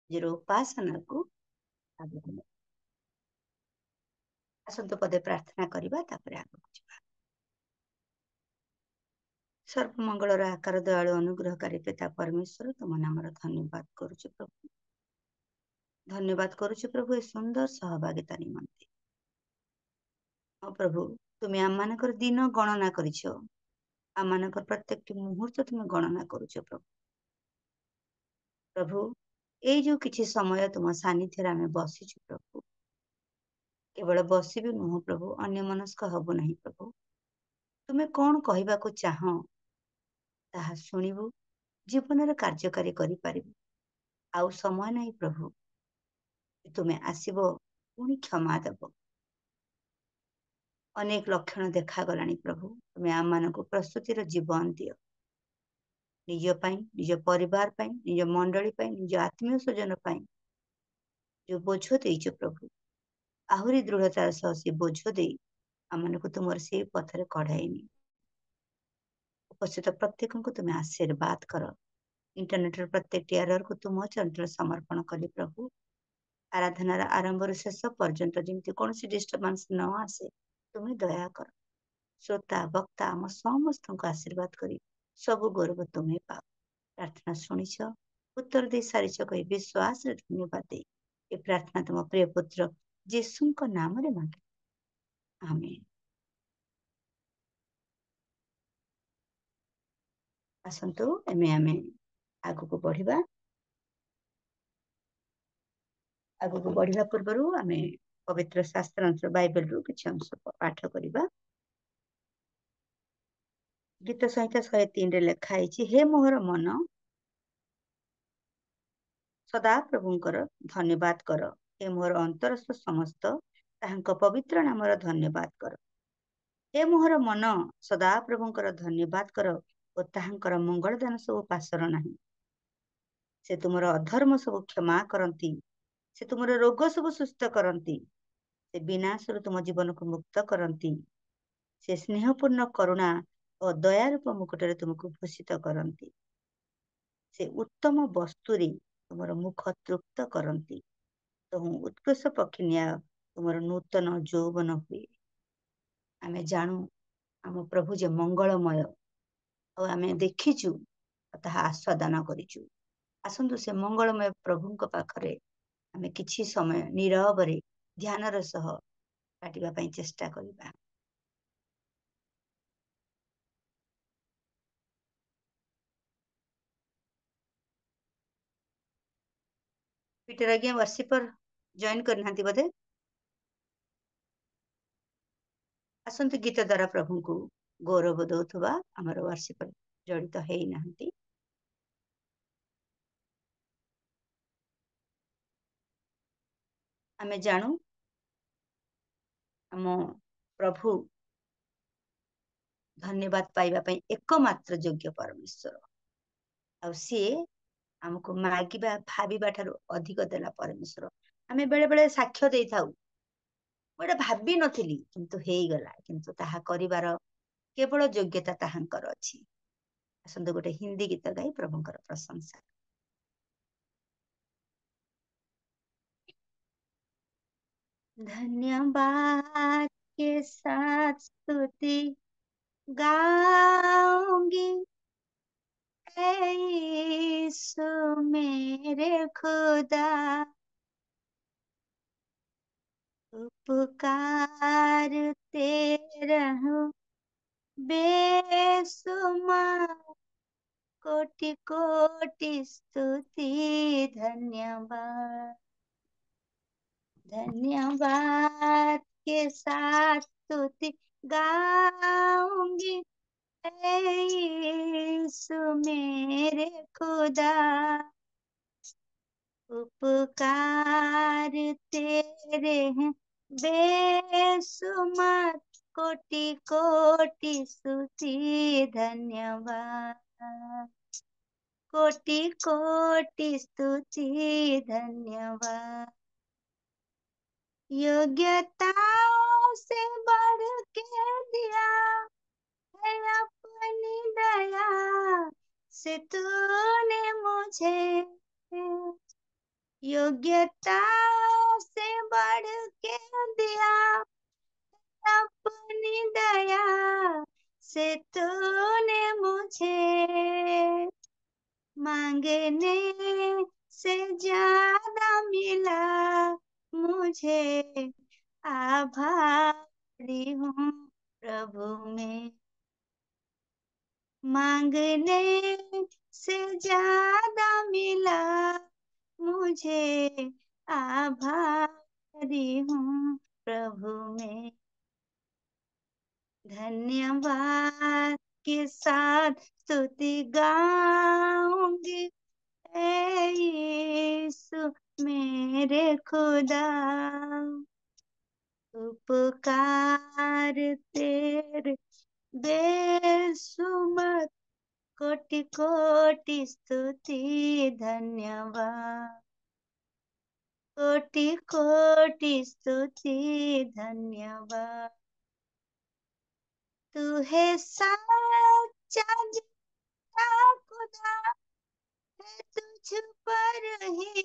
ନିଜର ଉପାସନାକୁ ଆଗକୁ ନେବା। ଆସନ୍ତୁ ପଦେ ପ୍ରାର୍ଥନା କରିବା, ତାପରେ ଆଗକୁ ଯିବା। ସର୍ବମଙ୍ଗଳର ଆକାର ଦୟାଳୁ ଅନୁଗ୍ରହକାରୀ ପିତା ପରମେଶ୍ୱର, ତୁମ ନାମର ଧନ୍ୟବାଦ କରୁଛୁ ପ୍ରଭୁ। ଧନ୍ୟବାଦ କରୁଛୁ ପ୍ରଭୁ ଏ ସୁନ୍ଦର ସହଭାଗିତା ନିମନ୍ତେ। ହଁ ପ୍ରଭୁ, ତୁମେ ଆମମାନଙ୍କର ଦିନ ଗଣନା କରିଛ, ଆମମାନଙ୍କର ପ୍ରତ୍ୟେକଟି ମୁହୂର୍ତ୍ତ ତୁମେ ଗଣନା କରୁଛ ପ୍ରଭୁ। ପ୍ରଭୁ, ଏଇ ଯୋଉ କିଛି ସମୟ ତୁମ ସାନ୍ନିଧ୍ୟରେ ଆମେ ବସିଛୁ ପ୍ରଭୁ, କେବଳ ବସିବି ନୁହଁ ପ୍ରଭୁ, ଅନ୍ୟମନସ୍କ ହବୁ ନାହିଁ ପ୍ରଭୁ। ତୁମେ କଣ କହିବାକୁ ଚାହଁ ତାହା ଶୁଣିବୁ, ଜୀବନରେ କାର୍ଯ୍ୟକାରୀ କରିପାରିବୁ। ଆଉ ସମୟ ନାହିଁ ପ୍ରଭୁ, ତୁମେ ଆସିବ ପୁଣି କ୍ଷମା ଦେବ। ଅନେକ ଲକ୍ଷଣ ଦେଖାଗଲାଣି ପ୍ରଭୁ, ତୁମେ ଆମମାନଙ୍କୁ ପ୍ରସ୍ତୁତିର ଜୀବନ ଦିଅ। ନିଜ ପାଇଁ, ନିଜ ପରିବାର ପାଇଁ, ନିଜ ମଣ୍ଡଳୀ ପାଇଁ, ନିଜ ଆତ୍ମୀୟ ସ୍ୱଜନ ପାଇଁ ଯୋଉ ବୋଝ ଦେଇଛ ପ୍ରଭୁ, ଆହୁରି ଦୃଢ଼ତାର ସହ ସେ ବୋଝ ଦେଇ ଆମମାନଙ୍କୁ ତୁମର ସେଇ ପଥରେ କଢାଇନି। ଉପସ୍ଥିତ ପ୍ରତ୍ୟେକଙ୍କୁ ତୁମେ ଆଶୀର୍ବାଦ କର। ଇଣ୍ଟରନେଟର ପ୍ରତ୍ୟେକଟି ଏରରକୁ ତୁମ ଚରିତ୍ର ସମର୍ପଣ କଲି ପ୍ରଭୁ। ଆରାଧନାର ଆରମ୍ଭରୁ ଶେଷ ପର୍ଯ୍ୟନ୍ତ ଯେମିତି କୌଣସି ଡିଷ୍ଟର୍ବାନ୍ସ ନ ଆସେ, ତୁମେ ଦୟା କର। ଶ୍ରୋତା ବକ୍ତା ଆମ ସମସ୍ତଙ୍କୁ ଆଶୀର୍ବାଦ କରି ସବୁ ଗୌରବ ତୁମେ ପାଅ। ପ୍ରାର୍ଥନା ଶୁଣିଛ, ଉତ୍ତର ଦେଇ ସାରିଛ କହି ବିଶ୍ୱାସରେ ଧନ୍ୟବାଦ ଦେଇ ଏ ପ୍ରାର୍ଥନା ତୁମ ପ୍ରିୟ ପୁତ୍ର ଯୀଶୁଙ୍କ ନାମରେ ମାଗେ, ଆମେନ୍। ଆସନ୍ତୁ ଆମେ ଆଗକୁ ବଢିବା। ଆଗକୁ ବଢିବା ପୂର୍ବରୁ ଆମେ ପବିତ୍ର ଶାସ୍ତ୍ରାଂଶ ବାଇବେଲରୁ କିଛି ଅଂଶ ପାଠ କରିବା। ଗୀତ ସଂହିତା 103ରେ ଲେଖା ହେଇଛି, ହେ ମୋହର ମନ ସଦା ପ୍ରଭୁଙ୍କର ଧନ୍ୟବାଦ କର, ହେ ମୋହର ଅନ୍ତରସ୍ଥ ସମସ୍ତ ତାହାଙ୍କ ପବିତ୍ର ନାମର ଧନ୍ୟବାଦ କର। ହେ ମୋହର ମନ ସଦା ପ୍ରଭୁଙ୍କର ଧନ୍ୟବାଦ କର ଓ ତାହାଙ୍କର ମଙ୍ଗଳ ଦାନ ସବୁ ପାସର ନାହିଁ। ସେ ତୁମର ଅଧର୍ମ ସବୁ କ୍ଷମା କରନ୍ତି, ସେ ତୁମର ରୋଗ ସବୁ ସୁସ୍ଥ କରନ୍ତି, ସେ ବିନାଶରୁ ତୁମ ଜୀବନକୁ ମୁକ୍ତ କରନ୍ତି, ସେ ସ୍ନେହପୂର୍ଣ୍ଣ କରୁଣା ଓ ଦୟାରୂପ ମୁକୁଟରେ ତୁମକୁ ଭୂଷିତ କରନ୍ତି, ସେ ଉତ୍ତମ ବସ୍ତୁରେ ତୁମର ମୁଖ ତୃପ୍ତ କରନ୍ତି, ତୁ ଉତ୍କୃଷ୍ଟ ପକ୍ଷୀ ନ୍ୟାୟ ତୁମର ନୂତନ ଯୌବନ ହୁଏ। ଆମେ ଜାଣୁ ଆମ ପ୍ରଭୁ ଯେ ମଙ୍ଗଳମୟ, ଆଉ ଆମେ ଦେଖିଛୁ ତାହା ଆସ୍ୱାଦନ କରିଛୁ। ଆସନ୍ତୁ ସେ ମଙ୍ଗଳମୟ ପ୍ରଭୁଙ୍କ ପାଖରେ ଆମେ କିଛି ସମୟ ନୀରବରେ ଧ୍ୟାନର ସହ କାଟିବା ପାଇଁ ଚେଷ୍ଟା କରିବା। ପିଟର ଆଜ୍ଞା ୱାର୍ସିପର ଜଏନ୍ କରିନାହାନ୍ତି ବୋଧେ? ଆସନ୍ତୁ ଗୀତ ଦ୍ୱାରା ପ୍ରଭୁଙ୍କୁ ଗୌରବ ଦଉଥିବା ଆମର ୱାର୍ସିପର ଜଡ଼ିତ ହେଇନାହାନ୍ତି। ଆମେ ଜାଣୁ ଆମ ପ୍ରଭୁ ଧନ୍ୟବାଦ ପାଇବା ପାଇଁ ଏକମାତ୍ର ଯୋଗ୍ୟ ପରମେଶ୍ୱର, ଆଉ ସିଏ ଆମକୁ ମାଗିବା ଭାବିବା ଠାରୁ ଅଧିକ ଦେଲା ପରମେଶ୍ୱର। ଆମେ ବେଳେ ବେଳେ ସାକ୍ଷ୍ୟ ଦେଇଥାଉ, ମୁଁ ଏଇଟା ଭାବି ନଥିଲି କିନ୍ତୁ ହେଇଗଲା, କିନ୍ତୁ ତାହା କରିବାର କେବଳ ଯୋଗ୍ୟତା ତାହାଙ୍କର ଅଛି। ଆସନ୍ତୁ ଗୋଟେ ହିନ୍ଦୀ ଗୀତ ଗାଇ ପ୍ରଭୁଙ୍କର ପ୍ରଶଂସା। धन्यवाद के साथ स्तुति गाऊंगी, ऐ यीशु मेरे खुदा, पुकारते रहूं बेसुमार, कोटि कोटि स्तुति धन्यवाद। धन्यवाद के साथ स्तुति गाऊंगी, ऐ यीशु मेरे खुदा, उपकार तेरे हैं बेसुमार, कोटि कोटि स्तुति धन्यवाद, कोटि कोटि स्तुति धन्यवाद। योग्यताओं से बढ़ के दिया है अपनी दया से तूने मुझे, योग्यता से बढ़ के दिया अपनी दया से तूने मुझे, मांगने से ज्यादा मिला मुझे, आभारी हूँ प्रभु मैं। मांगने से ज्यादा मिला मुझे, आभारी हूँ प्रभु मैं। धन्यवाद के साथ स्तुति गाऊंगी, ऐ यीशु मेरे खुदा। उपकार तेरे बेसुमार, कोटि कोटि स्तुति धन्यवाद, कोटि कोटि स्तुति धन्यवाद। तू है सच्चा जिंदा खुदा, है तुझ पर ही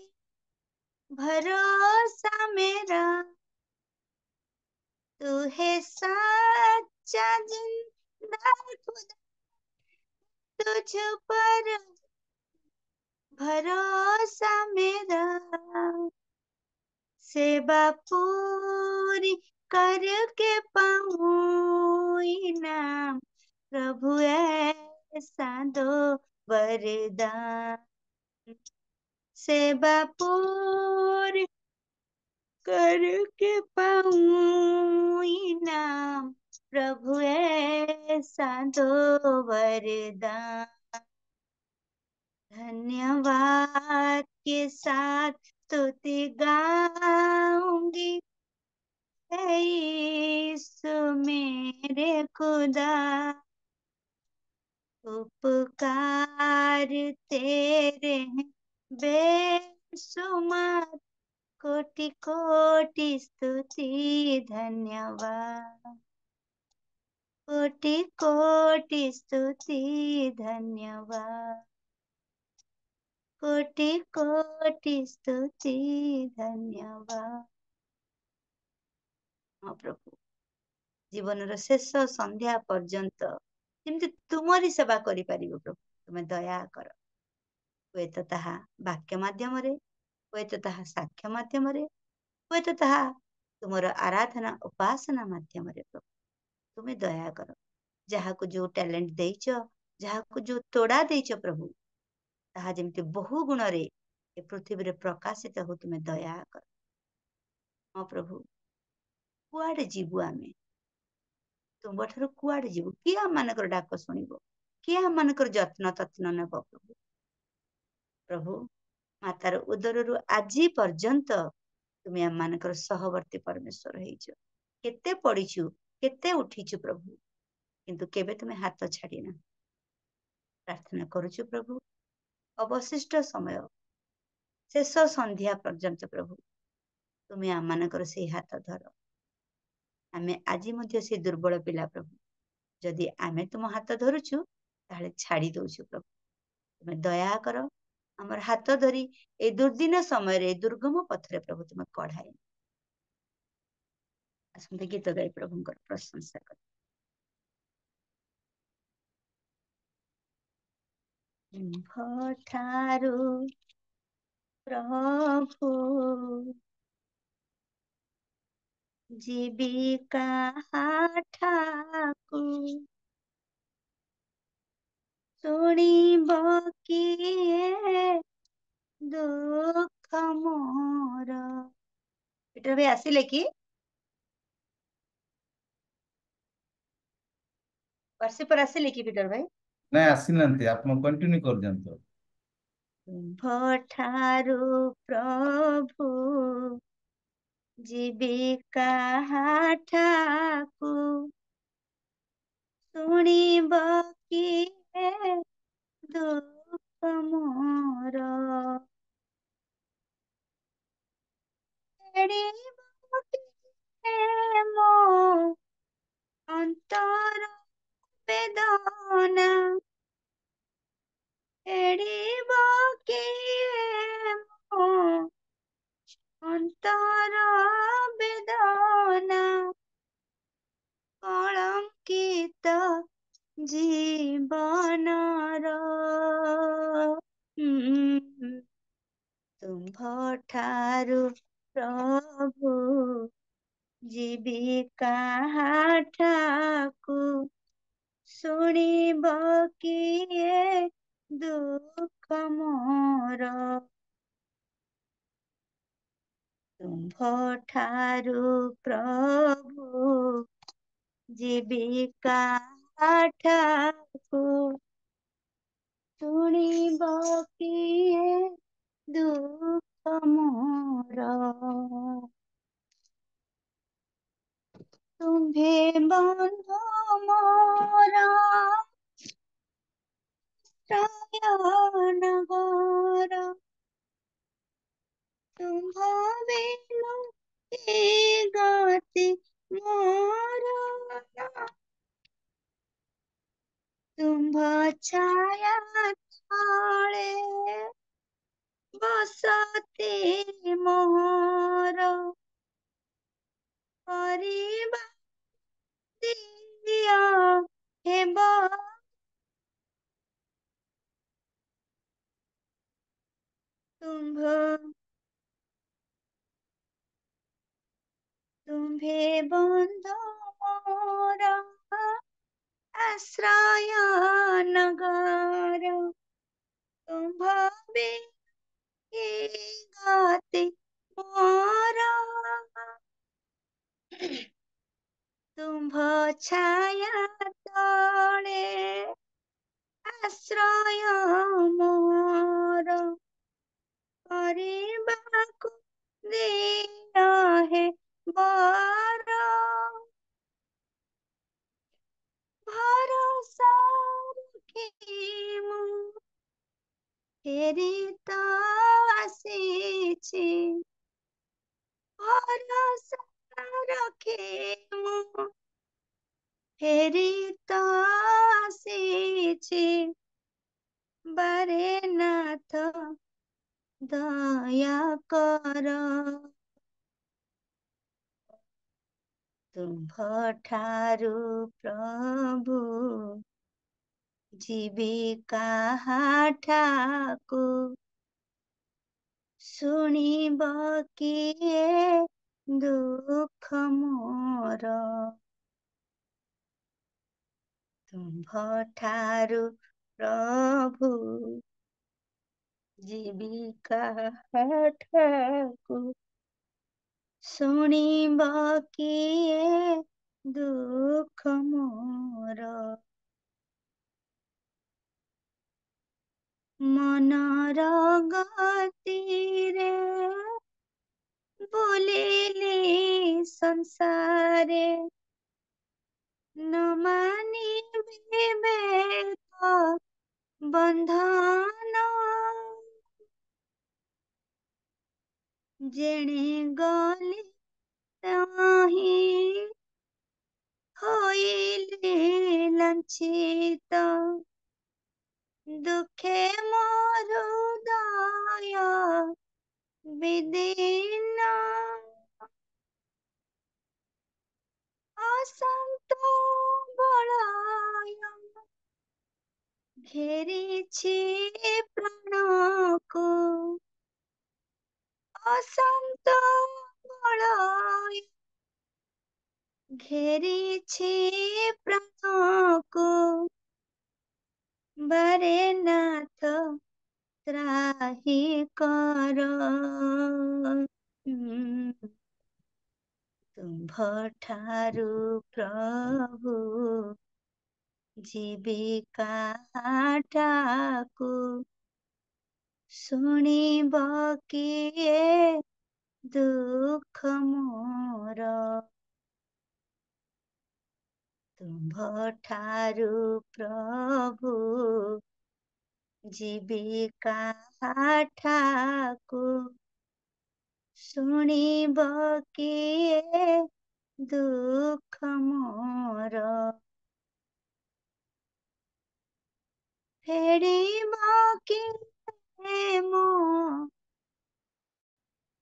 भरोसा मेरा। तू है सच्चा जिंदा खुदा, तुझ पर भरोसा मेरा। सेवा पूरी करके पाऊं इनाम, प्रभु ऐसा दो वरदान। सेवा पूरी करके पाऊं इनाम, प्रभु ऐसा दो वरदान। धन्यवाद के साथ स्तुति गाऊंगी, ऐ यीशु मेरे खुदा। उपकार तेरे हैं बेशुमार, कोटि कोटि स्तुति धन्यवाद, कोटि कोटि स्तुति धन्यवाद, कोटि कोटि स्तुति धन्यवाद। हाँ प्रभु, जीवनर शेष संध्या पर्यंत जेमती तुमरी सेवा करि परिबो प्रभु, तुमे दया कर। हुएत ताहा वाक्य माध्यम रे, हुएत ताहा साक्ष्य माध्यम रे, हुएत ताहा तुमर आराधना उपासना माध्यम रे प्रभु, तुमे दया कर। जहाको जो टैलेंट देइछ, जहाको जो तोड़ा देइछ प्रभु, ताहा जेमती बहु गुण रे ए पृथ्वी रे प्रकाशित हो, तुमे दया कर। हाँ प्रभु, कुआडे जीवु आमे, तुम ठारू कुआडे जीवु, किए आम मानकर डाक शुणिबो, किए आम मानकर जत्न तत्न नेब प्रभु। प्रभु, मातार उदररु आजी पर्यंत तुमे आम मानकर सहवर्ती परमेश्वर हेइछ। केते पड़ीछु, केते उठीछु प्रभु, किंतु केबे तुमे हाथ छाड़ीना। प्रार्थना करूछु प्रभु, अवशिष्ट समय शेष संध्या पर्यंत प्रभु, तुमे आम मानकर से हाथ धर। आमे आजी मध्य से दुर्बल पिला प्रभु, जदि आमे तुम हाथ धरुछु ताहले छाड़ी दउछु प्रभु, तुमे दया कर। हमर हाथ धरी ए दुर्दिन समय रे दुर्गम पथरे प्रभु तुमे कढ़ाए। आसंते गीत गाई प्रभुंकर प्रशंसा कर। ठारू प्रभु जीविका ठाकुर, शुणिब किए दुख मोर। पीटर भाई आसिले कि वर्षे पर आसिले कि पीटर भाई? ନାଇଁ ଆସିନାହାନ୍ତି, ଆପଣ କଣ୍ଟିନ୍ୟू କରିଦିଅନ୍ତୁ। ଠାରୁ ପ୍ରଭୁ ଜୀବିକା ଠାକୁ, ଶୁଣିବ କିଏ ଦୁଃଖ ମୋର। ଏଡ଼ିବ କିଏ ମୋ ଅନ୍ତର ବେଦନା, ଏଡ଼ିବ କିଏ ମୋ ଅନ୍ତର ବେଦନା କଳଙ୍କିତ ଜୀବନର ତୁମ୍ଭ ଠାରୁ ପ୍ରଭୁ ଯିବି କାହାଠାକୁ ଶୁଣିବ କିଏ ଦୁଃଖ ମୋର ତୁମ୍ଭ ଠାରୁ ପ୍ରଭୁ ଯିବି କାହାଠାକୁ ଶୁଣିବ କିଏ ଦୁଃଖ ମୋର ତୁମ୍ଭେ ବନ୍ଧୁ ମୋର ନଗର ତୁମ୍ଭ ବିନୁ କି ଗତି ମୋର ତୁମ୍ଭ ଛାୟା ତଳେ ବସତି ମୋର କରିବା ଦିଅ ହେବ ତୁମ୍ଭେ ବନ୍ଧୁ ମୋର ଆଶ୍ରୟ ନଗର ତୁମ୍ଭ ଗତି ମୋର ତୁମ୍ଭ ଛାୟା ତଳେ ଆଶ୍ରୟ ମୋର କରିବାକୁ ଦିନ ହେ ବର ଭରସା ରଖି ମୁଁ ଫେରି ତ ଆସିଛି ଭରସା ରଖି ମୁଁ ଫେରି ତ ଆସିଛି ବାରେ ନାଥ ଦୟା କର ତୁମ୍ଭ ଠାରୁ ପ୍ରଭୁ ଯିବି କାହାଠାକୁ ଶୁଣିବ କିଏ ଦୁଃଖ ମୋର ତୁମ୍ଭ ଠାରୁ ପ୍ରଭୁ ଯିବି କାହାଠାକୁ ଶୁଣିବ କିଏ ଦୁଃଖ ମୋର ମନର ଗତିରେ ବୁଲିଲି ସଂସାରେ ନ ମାନିବି ବେଦ ବନ୍ଧନ ଯେଣେ ଗଲି ତାହିଁ ହୋଇଲି ଲାଞ୍ଛିତ ଦୁଃଖେ ମୋର ହୃଦୟ ବିଦୀର୍ଣ୍ଣ ଅଶାନ୍ତ ବଳୟ ଘେରିଛି ପ୍ରାଣକୁ ଅଶାନ୍ତ ବଳୟ ଘେରିଛି ପ୍ରାଣକୁ ବାରେ ନାଥ ତ୍ରାହି କର ତୁମ୍ଭ ଠାରୁ ପ୍ରଭୁ ଯିବି କାହାଠାକୁ ଶୁଣିବ କିଏ ଦୁଃଖ ମୋର ତୁମ୍ଭ ଠାରୁ ପ୍ରଭୁ ଯିବି କାହାଠାକୁ ଶୁଣିବ କିଏ ଦୁଃଖ ମୋର ଫେରିବ କିଏ ମୋ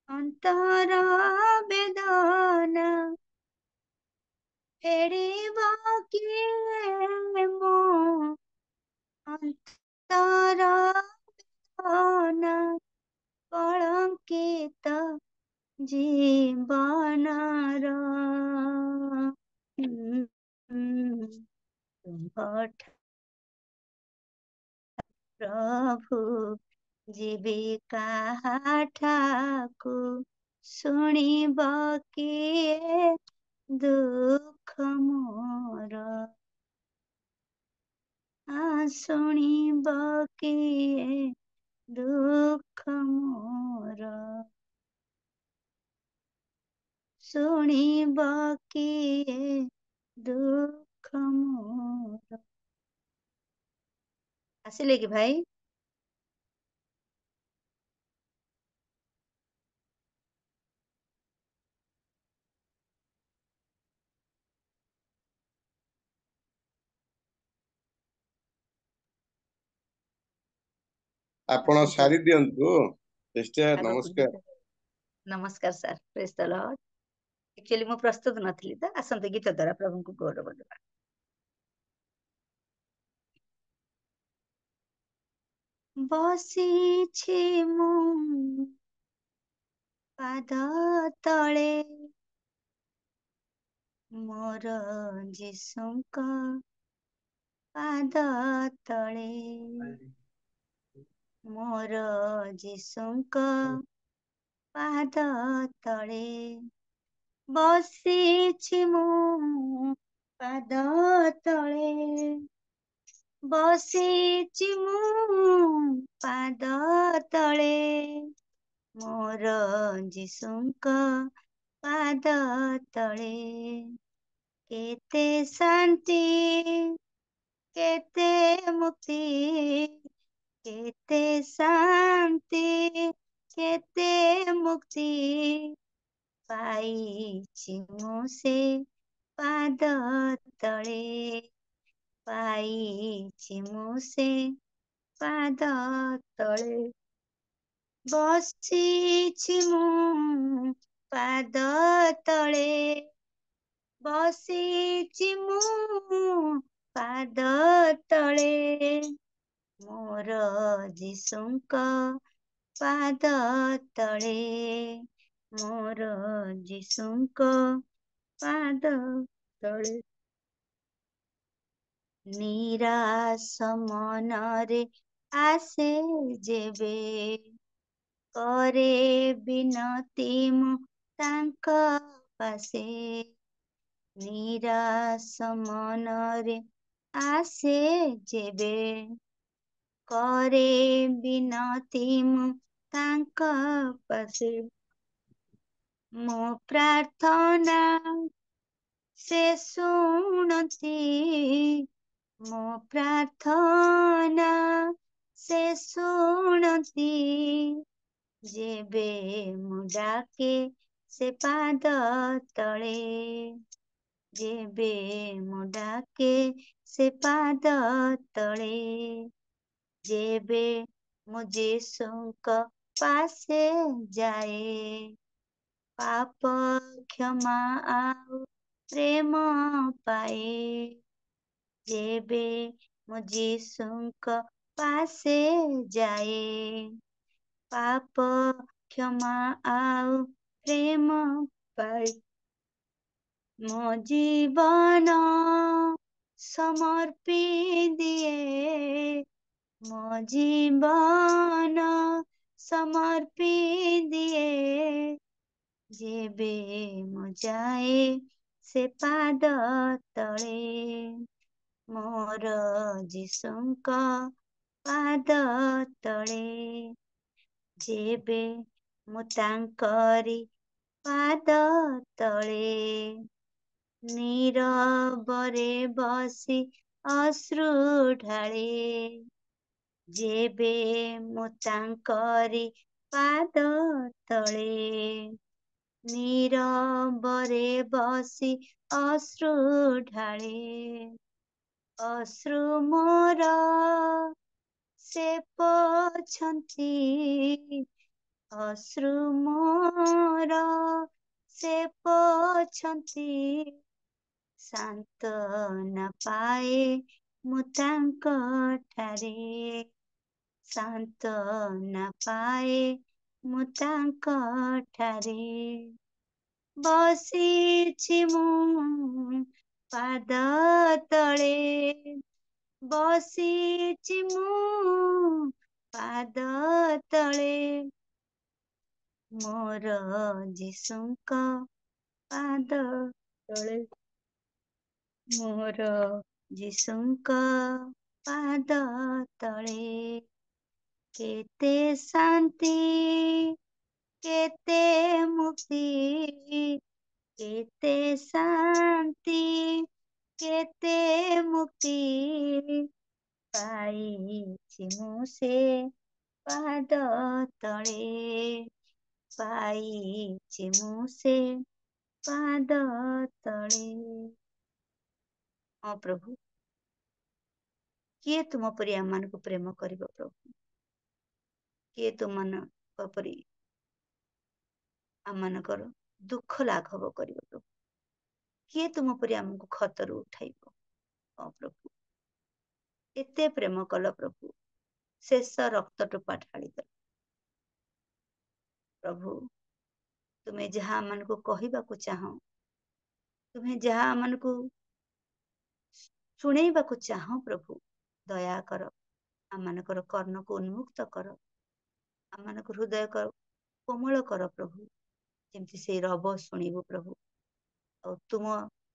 ଅନ୍ତର ବେଦନା ଫେରିବ କିଏ ମୋ ଅନ୍ତର ବେଦନା କଳଙ୍କିତ ଜୀବନର ତୁମ୍ଭ ପ୍ରଭୁ ଯିବି କାହାଠାକୁ ଶୁଣିବ କିଏ ଦୁଃଖ ମୋର ଶୁଣିବ କିଏ ଦୁଃଖ ମୋର ଶୁଣିବ କିଏ ଦୁଃଖ ମୋର। ଆସିଲେ କି ଭାଇ? ଆପଣ ଆସନ୍ତୁ ସାରି ଦିଅନ୍ତୁ। ସିଷ୍ଟର ଆଗକୁ ନମସ୍କାର। ଗୀତ। ନମସ୍କାର ସାର୍, ପ୍ରେଜ୍ ଦ ଲର୍ଡ। ଆକ୍ଚୁଆଲି ମୁଁ ପ୍ରସ୍ତୁତ ନଥିଲି ତ, ଆସନ୍ତୁ ଗୀତ ଦ୍ୱାରା ପ୍ରଭୁଙ୍କୁ ଗୌରବ ଦେବା। ବସିଛି ମୁଁ ପାଦ ତଳେ ମୋର ଯୀଶୁଙ୍କ ପାଦ ତଳେ ମୋର ଯୀଶୁଙ୍କ ପାଦ ତଳେ ବସିଛି ମୁଁ ପାଦ ତଳେ ବସିଛି ମୁଁ ପାଦ ତଳେ ମୋର ଯୀଶୁଙ୍କ ପାଦ ତଳେ କେତେ ଶାନ୍ତି କେତେ ମୁକ୍ତି କେତେ ଶାନ୍ତି କେତେ ମୁକ୍ତି ପାଇଛି ମୁଁ ସେ ପାଦ ତଳେ ପାଇଛି ମୁଁ ସେ ପାଦ ତଳେ ବସିଛି ମୁଁ ପାଦ ତଳେ ବସିଛି ମୁଁ ପାଦ ତଳେ ମୋର ଯୀଶୁଙ୍କ ପାଦ ତଳେ ମୋର ଯୀଶୁଙ୍କ ପାଦ ତଳେ ନିରାଶ ମନରେ ଆସେ ଯେବେ କରେ ବିନତି ମୁଁ ତାଙ୍କ ପାଶେ ନିରାଶ ମନରେ ଆସେ ଯେବେ କରେ ବିନତି ମୁଁ ତାଙ୍କ ପାଶେ ମୋ ପ୍ରାର୍ଥନା ସେ ଶୁଣନ୍ତି ମୋ ପ୍ରାର୍ଥନା ସେ ଶୁଣନ୍ତି ଯେବେ ମୁଁ ଡାକେ ସେ ପାଦ ତଳେ ଯେବେ ମୁଁ ଡାକେ ସେ ପାଦ ତଳେ ଯେବେ ମୁଁ ଯୀଶୁଙ୍କ ପାଶେ ଯାଏ ପାପ କ୍ଷମା ଆଉ ପ୍ରେମ ପାଏ ଯେବେ ମୁଁ ଯୀଶୁଙ୍କ ପାଶେ ଯାଏ ପାପ କ୍ଷମା ଆଉ ପ୍ରେମ ପାଏ ମୋ ଜୀବନ ସମର୍ପି ଦିଏ ମୋ ଜୀବନ ସମର୍ପି ଦିଏ ଯେବେ ମୁଁ ଯାଏ ସେ ପାଦ ତଳେ ମୋର ଯୀଶୁଙ୍କ ପାଦ ତଳେ ଯେବେ ମୁଁ ତାଙ୍କରି ପାଦ ତଳେ ନୀରବରେ ବସି ଅଶ୍ରୁ ଢାଳେ ଯେବେ ମୁଁ ତାଙ୍କରି ପାଦ ତଳେ ନୀରବରେ ବସି ଅଶ୍ରୁ ଢାଳେ ଅଶ୍ରୁ ମୋର ସେ ପୋଛନ୍ତି ଅଶ୍ରୁ ମୋର ମୋର ସେ ପଛନ୍ତି ସାନ୍ତ୍ୱନା ପାଏ ମୁଁ ତାଙ୍କ ଠାରେ ସାନ୍ତ୍ୱନା ପାଏ ମୁଁ ତାଙ୍କ ଠାରେ ବସିଛି ମୁଁ ପାଦ ତଳେ ବସିଛି ମୁଁ ପାଦ ତଳେ ମୋର ଯୀଶୁଙ୍କ ପାଦ ତଳେ ମୋର ଯୀଶୁଙ୍କ ପାଦ ତଳେ କେତେ ଶାନ୍ତି କେତେ ମୁକ୍ତି କେତେ ଶାନ୍ତି କେତେ ମୁକ୍ତି ପାଇଛି ମୁଁ ସେ ପାଦ ତଳେ ପାଇଛି ମୁଁ ସେ ପାଦ ତଳେ। ହଁ ପ୍ରଭୁ, କିଏ ତୁମ ପରି ଆମମାନଙ୍କୁ ପ୍ରେମ କରିବ ପ୍ରଭୁ? କିଏ ତୁମମାନଙ୍କ ପରି ଆମମାନଙ୍କର ଦୁଃଖ ଲାଘବ କରିବ ପ୍ରଭୁ? କିଏ ତୁମ ପରି ଆମକୁ ଖତରୁ ଉଠାଇବ? ହଁ ପ୍ରଭୁ, ଏତେ ପ୍ରେମ କଲ ପ୍ରଭୁ, ଶେଷ ରକ୍ତ ଟୋପା ଢାଳିଦେଲ ପ୍ରଭୁ। ତୁମେ ଯାହା ଆମମାନଙ୍କୁ କହିବାକୁ ଚାହଁ, ତୁମେ ଯାହା ଆମମାନଙ୍କୁ ଶୁଣେଇବାକୁ ଚାହଁ ପ୍ରଭୁ, ଦୟାକର ଆମମାନଙ୍କର କର୍ଣ୍ଣକୁ ଉନ୍ମୁକ୍ତ କର, ଆମମାନଙ୍କ ହୃଦୟ କୋମଳ କର ପ୍ରଭୁ, ଯେମିତି ସେଇ ରବ ଶୁଣିବୁ ପ୍ରଭୁ। ଆଉ ତୁମ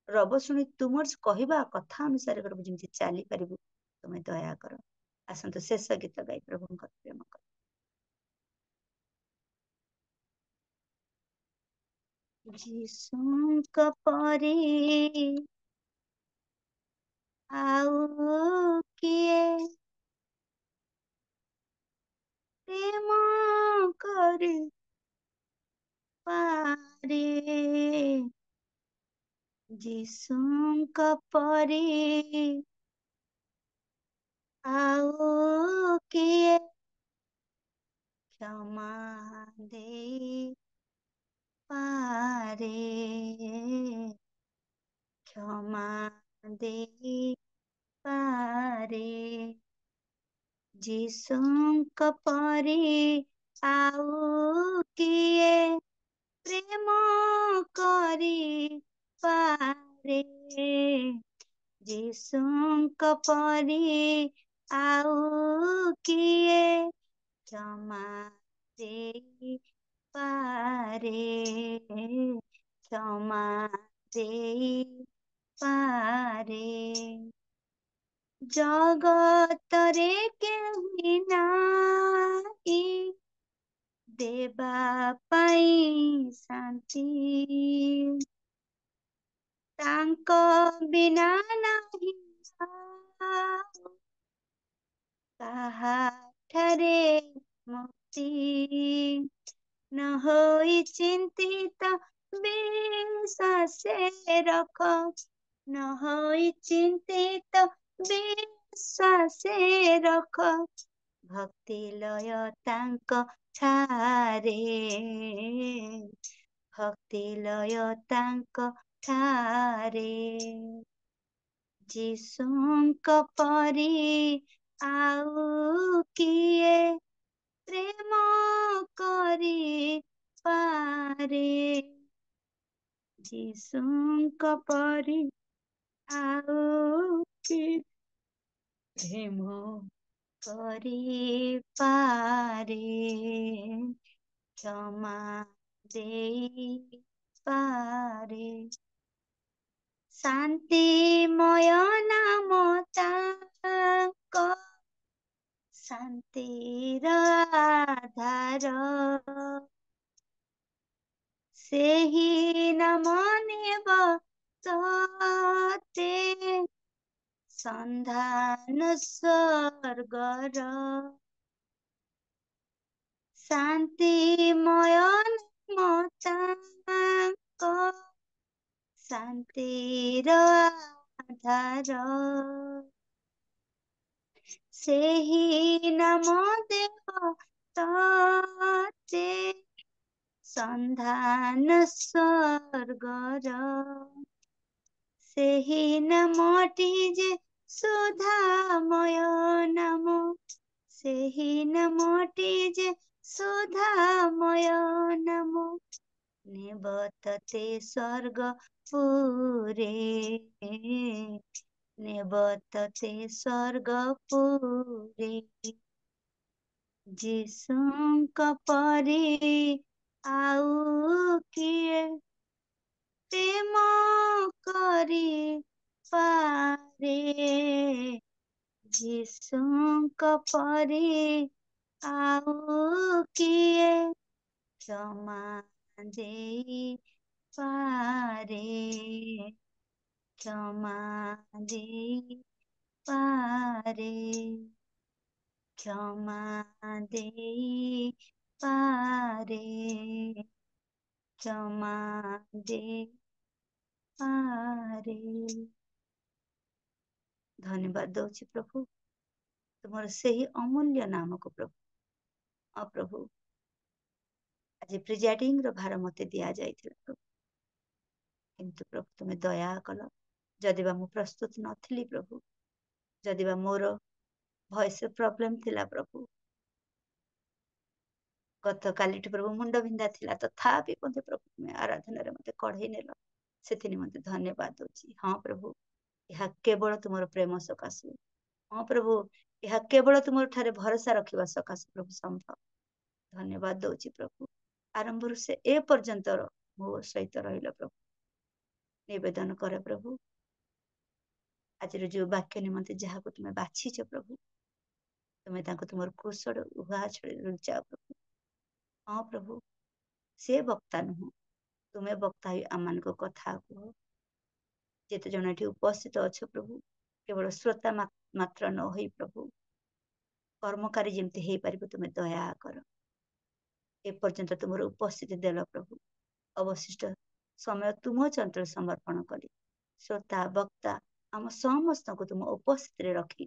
ରବ ଶୁଣି ତୁମର କହିବା କଥା ଅନୁସାରେ ପ୍ରଭୁ ଯେମିତି ଚାଲିପାରିବୁ ତୁମେ ଦୟା କର। ଆସନ୍ତୁ ଶେଷ ଗୀତ ଗାଇ ପ୍ରଭୁଙ୍କର ପ୍ରେମ କର। ଯୀଶୁଙ୍କ ପରି ଆଉ କିଏ ପ୍ରେମ କରି ପାରେ? ଯୀଶୁଙ୍କ ପରି ଆଉ କିଏ କ୍ଷମା ଦେଇ ପାରେ? କ୍ଷମା ଦେଇ ପାରେ? ଯୀଶୁଙ୍କ ପରି ଆଉ କିଏ ପ୍ରେମ କରି ପାରେ? ଯୀଶୁଙ୍କ ପରି ଆଉ କିଏ କ୍ଷମା ଦେଇ ପାରେ? କ୍ଷମା ଦେଇ ପାରେ? ଜଗତରେ କେହି ନାହିଁ ଦେବା ପାଇଁ ଶାନ୍ତି, ତାଙ୍କ ବିନା ନାହିଁ କାହାଠାରେ ମୁକ୍ତି। ନ ହୋଇ ଚିନ୍ତିତ ବିଶ୍ୱାସେ ରଖ, ନ ହୋଇ ଚିନ୍ତିତ ବିଶ୍ୱାସେ ରଖ, ଭକ୍ତି ଲୟ ତାଙ୍କ ଠାରେ, ଭକ୍ତି ଲୟ ତାଙ୍କ ଠାରେ। ଯୀଶୁଙ୍କ ପରି ଆଉ କିଏ ପ୍ରେମ କରି ପାରେ? ଯୀଶୁଙ୍କ ପରି ଆଉ କିଏ ପ୍ରେମ କରି ପାରେ? କ୍ଷମା ଦେଇ ପାରେ? ଶାନ୍ତିମୟ ନାମ ତାଙ୍କ, ଶାନ୍ତିର ଆଧାର, ସେହି ନାମ ନେବ ତତେ ସନ୍ଧାନ ସ୍ୱର୍ଗର। ଶାନ୍ତିମୟ ନାମ ତାଙ୍କ, ଶାନ୍ତିର ଆଧାର, ସେହି ନାମ ଦେବ ତତେ ସନ୍ଧାନ ସ୍ୱର୍ଗର ସେହି ନାମଟି ଯେ ସୁଧାମୟ ନାମ, ସେହି ନାମଟି ଯେ ସୁଧାମୟ ନାମ, ନେବ ତତେ ସ୍ୱର୍ଗପୁରେ, ନେବ ତତେ ସ୍ୱର୍ଗପୁରେ। ଯୀଶୁଙ୍କ ପରି ଆଉ କିଏ ପ୍ରେମ କରି ପାରେ, ଯୀଶୁଙ୍କ ପରି ଆଉ କିଏ କ୍ଷମା ଦେଇ ପାରେ, କ୍ଷମା ଦେଇ ପାରେ, କ୍ଷମା ଦେଇ ପାରେ, କ୍ଷମା ଦେଇ ପାରେ। ଧନ୍ୟବାଦ ଦଉଛି ପ୍ରଭୁ ତୁମର ସେହି ଅମୂଲ୍ୟ ନାମକୁ ପ୍ରଭୁ। ପ୍ରଭୁ ଆଜି ପ୍ରିଜାଇଡିଂ ର ଭାର ମତେ ଦିଆଯାଇଥିଲା ପ୍ରଭୁ, କିନ୍ତୁ ପ୍ରଭୁ ତୁମେ ଦୟା କଲ। ଯଦିବା ମୁଁ ପ୍ରସ୍ତୁତ ନଥିଲି ପ୍ରଭୁ, ଯଦିବା ମୋର ଭଏସ ପ୍ରୋବ୍ଲେମ ଥିଲା ପ୍ରଭୁ, ଗତକାଲିଠୁ ପ୍ରଭୁ ମୁଣ୍ଡ ବିନ୍ଧା ଥିଲା, ତଥାପି ମଧ୍ୟ ପ୍ରଭୁ ତୁମେ ଆରାଧନାରେ ମତେ କଢେଇ ନେଲ, ସେଥି ନିମନ୍ତେ ଧନ୍ୟବାଦ ଦଉଛି। ହଁ ପ୍ରଭୁ, ଏହା କେବଳ ତୁମର ପ୍ରେମ ସକାଶୁ, ହଁ ପ୍ରଭୁ ଏହା କେବଳ ତୁମର ଠାରେ ଭରସା ରଖିବା ସକାଶେ ପ୍ରଭୁ ସମ୍ଭବ। ଧନ୍ୟବାଦ ଦଉଛି ପ୍ରଭୁ, ଆରମ୍ଭରୁ ସେ ଏ ପର୍ଯ୍ୟନ୍ତ ମୋ ସହିତ ରହିଲ ପ୍ରଭୁ। ନିବେଦନ କରେ ପ୍ରଭୁ, ଆଜିର ଯୋଉ ବାକ୍ୟ ନିମନ୍ତେ ଯାହାକୁ ତୁମେ ବାଛିଛ ପ୍ରଭୁ, ତୁମେ ତାଙ୍କୁ ତୁମର କୁଶଳ ଉହା ଛଳି ଲୁଚାଅ ପ୍ରଭୁ। ହଁ ପ୍ରଭୁ, ସେ ବକ୍ତା ନୁହଁ, ତୁମେ ବକ୍ତା ହୋଇ ଆମମାନଙ୍କ କଥା କୁହ। ଯେତେ ଜଣ ଏଠି ଉପସ୍ଥିତ ଅଛ ପ୍ରଭୁ, କେବଳ ଶ୍ରୋତା ମାତ୍ର ନ ହୋଇ ପ୍ରଭୁ କର୍ମକାରୀ ଯେମିତି ହେଇପାରିବ ତୁମେ ଦୟା କର। ଏପର୍ଯ୍ୟନ୍ତ ତୁମର ଉପସ୍ଥିତି ଦେଲ ପ୍ରଭୁ, ଅବଶିଷ୍ଟ ସମୟ ତୁମ ଚଞ୍ଚଳ ସମର୍ପଣ କଲି। ଶ୍ରୋତା ବକ୍ତା ଆମ ସମସ୍ତଙ୍କୁ ତୁମ ଉପସ୍ଥିତିରେ ରଖି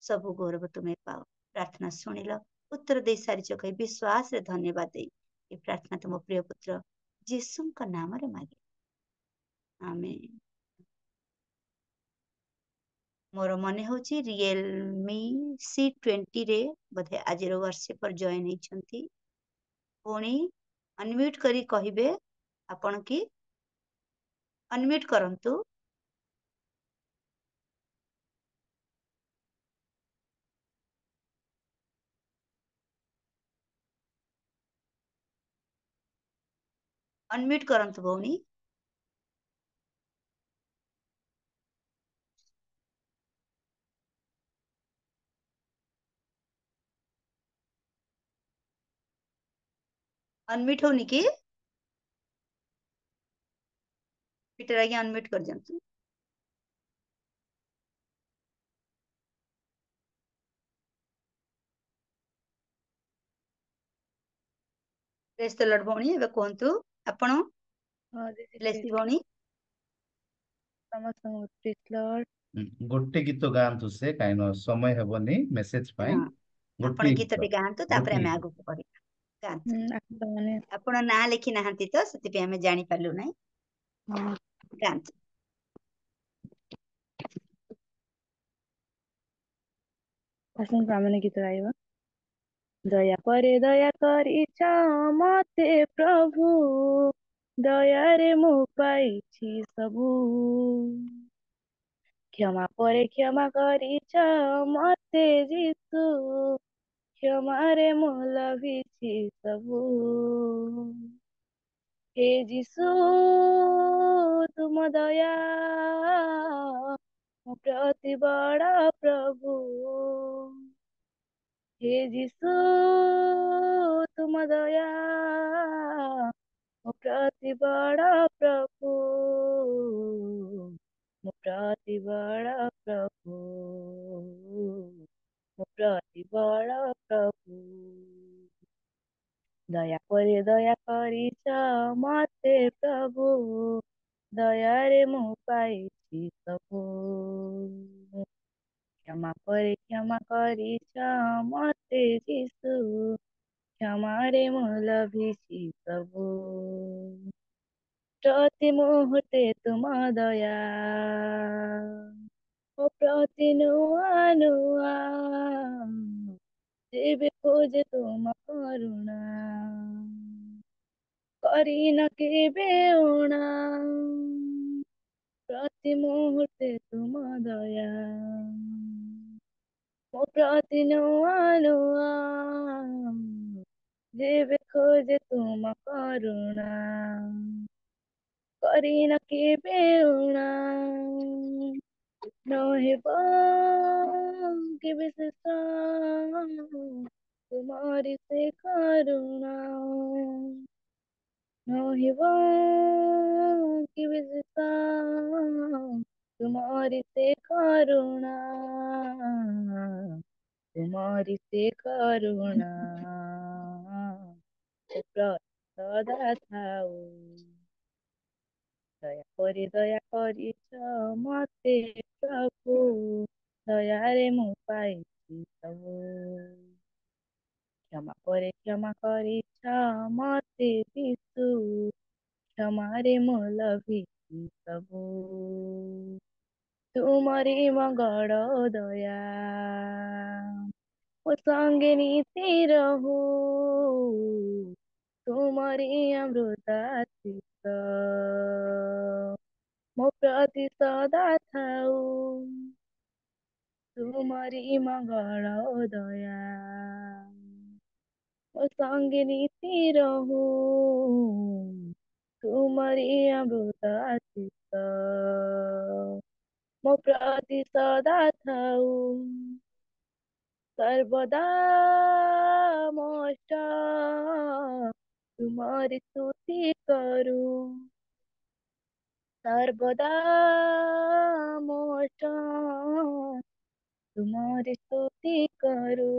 ସବୁ ଗୌରବ ତୁମେ ପାଅ। ପ୍ରାର୍ଥନା ଶୁଣିଲ, ଉତ୍ତର ଦେଇ ସାରିଛ କହି ବିଶ୍ୱାସରେ ଧନ୍ୟବାଦ ଦେଇ ଏ ପ୍ରାର୍ଥନା ତୁମ ପ୍ରିୟ ପୁତ୍ର ଯୀଶୁଙ୍କ ନାମରେ ମାଗେ, ଆମେନ୍। ମୋର ମନେ ହଉଛି ରିଏଲମି C20 ରେ ବୋଧେ ଆଜିର ୱାର୍କସିପର ଜଏନ୍ ହେଇଛନ୍ତି। ପୁଣି ଅନମ୍ୟୁଟ କରି କହିବେ ଆପଣ କି, ଅନମ୍ୟୁଟ କରନ୍ତୁ। ଅନମ୍ୟୁଟ କରନ୍ତୁ ଭଉଣୀ। ଅନମ୍ୟୁଟ ହଉନି କି? ପିଟର ଆଜ୍ଞା ଅନମ୍ୟୁଟ କରିଦିଅନ୍ତୁ। ପ୍ରେଜ ଦ ଲର୍ଡ ଭଉଣୀ, ଏବେ କୁହନ୍ତୁ ଆପଣ। ହଁ ଦିଦି ଲେସି ଭଉଣୀ ସମସ୍ତଙ୍କୁ ପ୍ରେଜ୍ ଲର୍ଡ। ଗୋଟେ ଗୀତ ଗାଆନ୍ତୁ, ସେ କାହିଁକି ସମୟ ହେବନି ମେସେଜ ପାଇଁ। ହଁ, ଆପଣ ଗୋଟିଏ ଗୀତଟି ଗାଆନ୍ତୁ, ତାପରେ ଆମେ ଗୋଟିଏ ଗୀତ। ଆଗକୁ ପଢିବା। ଗାଆନ୍ତୁ। ଆପଣମାନେ ଆପଣ ନାଁ ଲେଖି ନାହାନ୍ତି ତ, ସେଥିପାଇଁ ଆମେ ଜାଣିପାରିଲୁ ନାହିଁ। ହଁ ଗାଆନ୍ତୁ। ଆସନ୍ତୁ ଆମମାନେ ଗୀତ ଗାଇବା। ଦୟା ପରେ ଦୟା କରିଛ ମତେ ପ୍ରଭୁ, ଦୟାରେ ମୁଁ ପାଇଛି ସବୁ। କ୍ଷମା ପରେ କ୍ଷମା କରିଛ ମତେ ଯୀଶୁ, କ୍ଷମାରେ ମୁଁ ଲଭିଛି ସବୁ। हे ଯୀଶୁ ତୁମ ଦୟା ମୋ ପ୍ରତି ବଡ଼ ପ୍ରଭୁ। हे ଯୀଶୁ ତୁମ ଦୟା ମୋ ପ୍ରତି ବଡ଼ ପ୍ରଭୁ, ମୋ ପ୍ରତି ବଡ଼ ପ୍ରଭୁ, ମୋ ପ୍ରତି ବଡ଼ ପ୍ରଭୁ। ଦୟା ପରେ ଦୟା କରିଛ ମତେ ପ୍ରଭୁ, ଦୟାରେ ମୁଁ ପାଇଛି ସବୁ। କ୍ଷମା ପରେ କ୍ଷମା କରିଛ ମତେ ଯୀଶୁ, କ୍ଷମାରେ ମୁଁ ଲଭିଛି ସବୁ। ପ୍ରତି ମୁହୂର୍ତ୍ତେ ତୁମ ଦୟା, ଓ ପ୍ରତି ନୂଆ ନୂଆ ଯେବେ ଖୋଜେ ତୁମ କରୁଣା, କରିନ କେବେ ଊଣା। ପ୍ରତି ମୁହୂର୍ତ୍ତେ ତୁମ ଦୟା, ମୋ ପ୍ରତି ନୂଆ ନୂଆ ଯେବେ ଖୋଜେ ତୁମ କରୁଣା, କରିନ କେବେ ଊଣା। ନହେବ କେବେ ଶେଷ ତୁମରି ସେ କରୁଣା, ନହେବ କେବେ ଶେଷ ତୁମରି ସେ କରୁଣା, ତୁମରି ସେ କରୁଣା ସଦା ଥାଉ। ଦୟା କରିଛ ମତେ ପ୍ରଭୁ, ଦୟାରେ ମୁଁ ପାଇଛି ସବୁ। କ୍ଷମା କରିଛ ମତେ ଯୀଶୁ, କ୍ଷମାରେ ମୁଁ ଲଭିଛି ସବୁ। ତୁମରି ମଙ୍ଗଳ ଦୟା ମୋ ସଙ୍ଗେ ନିତି ରହୁ, ତୁମରି ଅମୃତ ଆଶୀଷ ମୋ ପ୍ରତି ସଦା ଥାଉ। ତୁମରି ମଙ୍ଗଳ ଦୟା ମୋ ସଙ୍ଗେ ନିତି ରହୁ, ତୁମରି ଅମୃତ ଆଶୀଷ ମୋ ପ୍ରତି ସଦା ଥାଉ। ସର୍ବଦା ମୋଷ୍ଟ ତୁମରି ସ୍ତୁତି କରୁ, ସର୍ବଦା ମୋଷ୍ଟ ତୁମରି ସ୍ତୁତି କରୁ,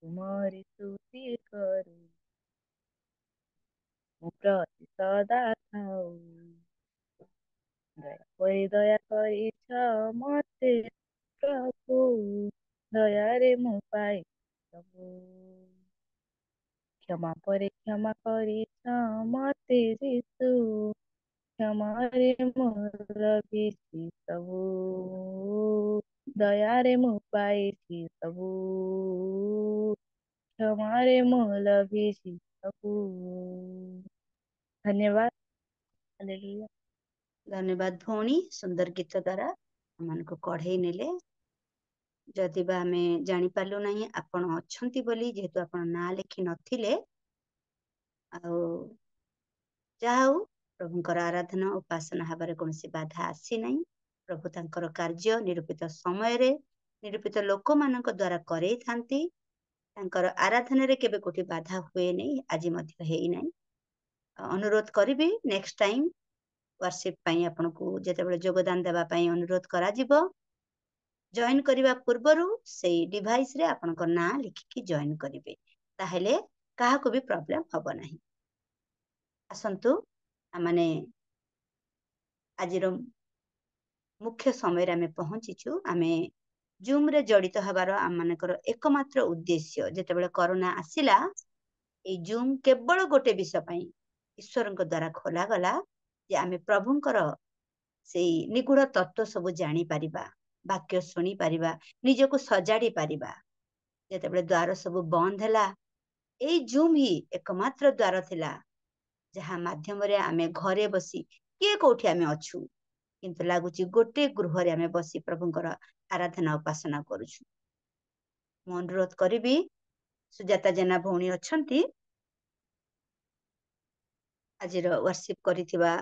ତୁମରି ସ୍ତୁତି କରୁ, ମୋ ପ୍ରତି ସଦା ଥାଉ। ଦୟା କରିଛ ମତେ ପ୍ରଭୁ, ଦୟାରେ ମୁଁ ପାଇ ସବୁ। କ୍ଷମା କରିଛ ମତେ ଯୀଶୁ, କ୍ଷମାରେ ମୁଁ ଲଭିଛି ସବୁ। ଦୟାରେ ମୁଁ ପାଇଛି ସବୁ, କ୍ଷମାରେ ମୁଁ ଲଭିଛି ସବୁ। ଧନ୍ୟବାଦ। ହାଲେଲୁୟା। ଧନ୍ୟବାଦ ଭଉଣୀ, ସୁନ୍ଦର ଗୀତ ଦ୍ୱାରା ଆମମାନଙ୍କୁ କଢେଇ ନେଲେ। ଯଦି ବା ଆମେ ଜାଣିପାରିଲୁ ନାହିଁ ଆପଣ ଅଛନ୍ତି ବୋଲି, ଯେହେତୁ ଆପଣ ନାଁ ଲେଖି ନଥିଲେ, ଆଉ ଯାହା ହଉ ପ୍ରଭୁଙ୍କର ଆରାଧନା ଉପାସନା ହେବାରେ କୌଣସି ବାଧା ଆସିନାହିଁ। ପ୍ରଭୁ ତାଙ୍କର କାର୍ଯ୍ୟ ନିରୂପିତ ସମୟରେ ନିରୂପିତ ଲୋକମାନଙ୍କ ଦ୍ୱାରା କରେଇଥାନ୍ତି। ତାଙ୍କର ଆରାଧନାରେ କେବେ କୋଉଠି ବାଧା ହୁଏ ନାହିଁ, ଆଜି ମଧ୍ୟ ହେଇନାହିଁ। ଅନୁରୋଧ କରିବି ନେକ୍ସଟ ଟାଇମ୍ ୱାର୍ସିପ ପାଇଁ ଆପଣଙ୍କୁ ଯେତେବେଳେ ଯୋଗଦାନ ଦେବା ପାଇଁ ଅନୁରୋଧ କରାଯିବ, ଜଏନ୍ କରିବା ପୂର୍ବରୁ ସେଇ ଡିଭାଇସରେ ଆପଣଙ୍କ ନାଁ ଲେଖିକି ଜଏନ୍ କରିବେ, ତାହେଲେ କାହାକୁ ବି ପ୍ରୋବ୍ଲେମ ହବ ନାହିଁ। ଆସନ୍ତୁ ଆମେ ଆଜିର ମୁଖ୍ୟ ସମୟରେ ଆମେ ପହଞ୍ଚିଛୁ। ଆମେ ଜୁମ୍ରେ ଜଡ଼ିତ ହେବାର ଆମମାନଙ୍କର ଏକମାତ୍ର ଉଦ୍ଦେଶ୍ୟ, ଯେତେବେଳେ କରୋନା ଆସିଲା, ଏଇ ଜୁମ୍ କେବଳ ଗୋଟେ ବିଷୟ ପାଇଁ ଈଶ୍ୱରଙ୍କ ଦ୍ୱାରା ଖୋଲାଗଲା, ଯେ ଆମେ ପ୍ରଭୁଙ୍କର ସେଇ ନିଗୁଢ ତତ୍ତ୍ୱ ସବୁ ଜାଣିପାରିବା, ବାକ୍ୟ ଶୁଣିପାରିବା, ନିଜକୁ ସଜାଡି ପାରିବା। ଯେତେବେଳେ ଦ୍ୱାର ସବୁ ବନ୍ଦ ହେଲା, ଏଇ ଜୁମ୍ ହିଁ ଏକମାତ୍ର ଦ୍ୱାର ଥିଲା, ଯାହା ମାଧ୍ୟମରେ ଆମେ ଘରେ ବସି କିଏ କୋଉଠି ଆମେ ଅଛୁ, କିନ୍ତୁ ଲାଗୁଛି ଗୋଟେ ଗୃହରେ ଆମେ ବସି ପ୍ରଭୁଙ୍କର ଆରାଧନା ଉପାସନା କରୁଛୁ। ମୁଁ ଅନୁରୋଧ କରିବି, ସୁଜାତା ଜେନା ଭଉଣୀ ଅଛନ୍ତି, ଆଜିର ୱାର୍ସିପ କରିଥିବା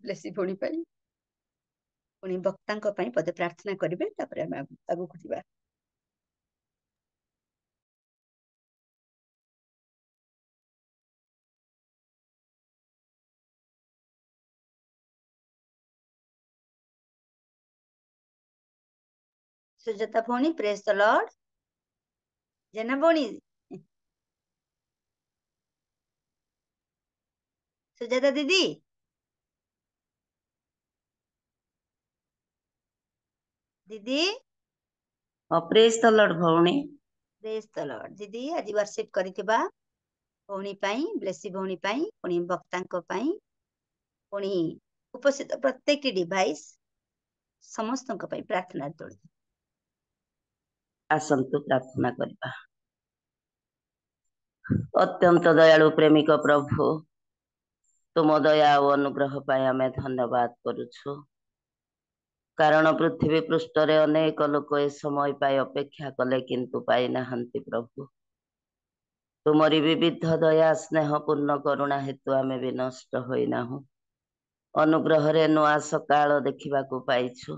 ବ୍ଲେସି ଭଉଣୀ ପାଇଁ, ପୁଣି ବକ୍ତାଙ୍କ ପାଇଁ ପଦେ ପ୍ରାର୍ଥନା କରିବେ, ତାପରେ ଆମେ ଆଗକୁ ଯିବା। ସୁଜାତା ଭଉଣୀ, ପ୍ରେଜ ଦ ଲର୍ଡ। ଜେନା ଭଉଣୀ, ସୁଜାତା ଦିଦି, ଦିଦି, ପ୍ରେଜ ଦ ଲର୍ଡ ଭଉଣୀ। प्रेज द लॉर्ड दीदी आज वर्शिप करिथिबा भौणी पाई ब्लेसी भौणी पाई पुणी वक्तांको पाई पुणी उपस्थित प्रत्येक डिवाइस समस्तଙ୍କ ପାଇଁ प्रार्थना जोड़ी आसन्तु प्रार्थना करबा। अत्यंत दयालु प्रेमिक प्रभु तुम दया और अनुग्रह पाई आमे धन्यवाद करुछु कारण पृथ्वी पृष्ठ रे अनेक लोक ए समय पाई अपेक्षा कले किंतु पाई नाहंती प्रभु तुमरी विविध दया स्नेह पूर्ण करुणा हेतु आमे भी नष्ट होइनाहु अनुग्रह रे नुआ सकाळ देखिबाकू पाइछु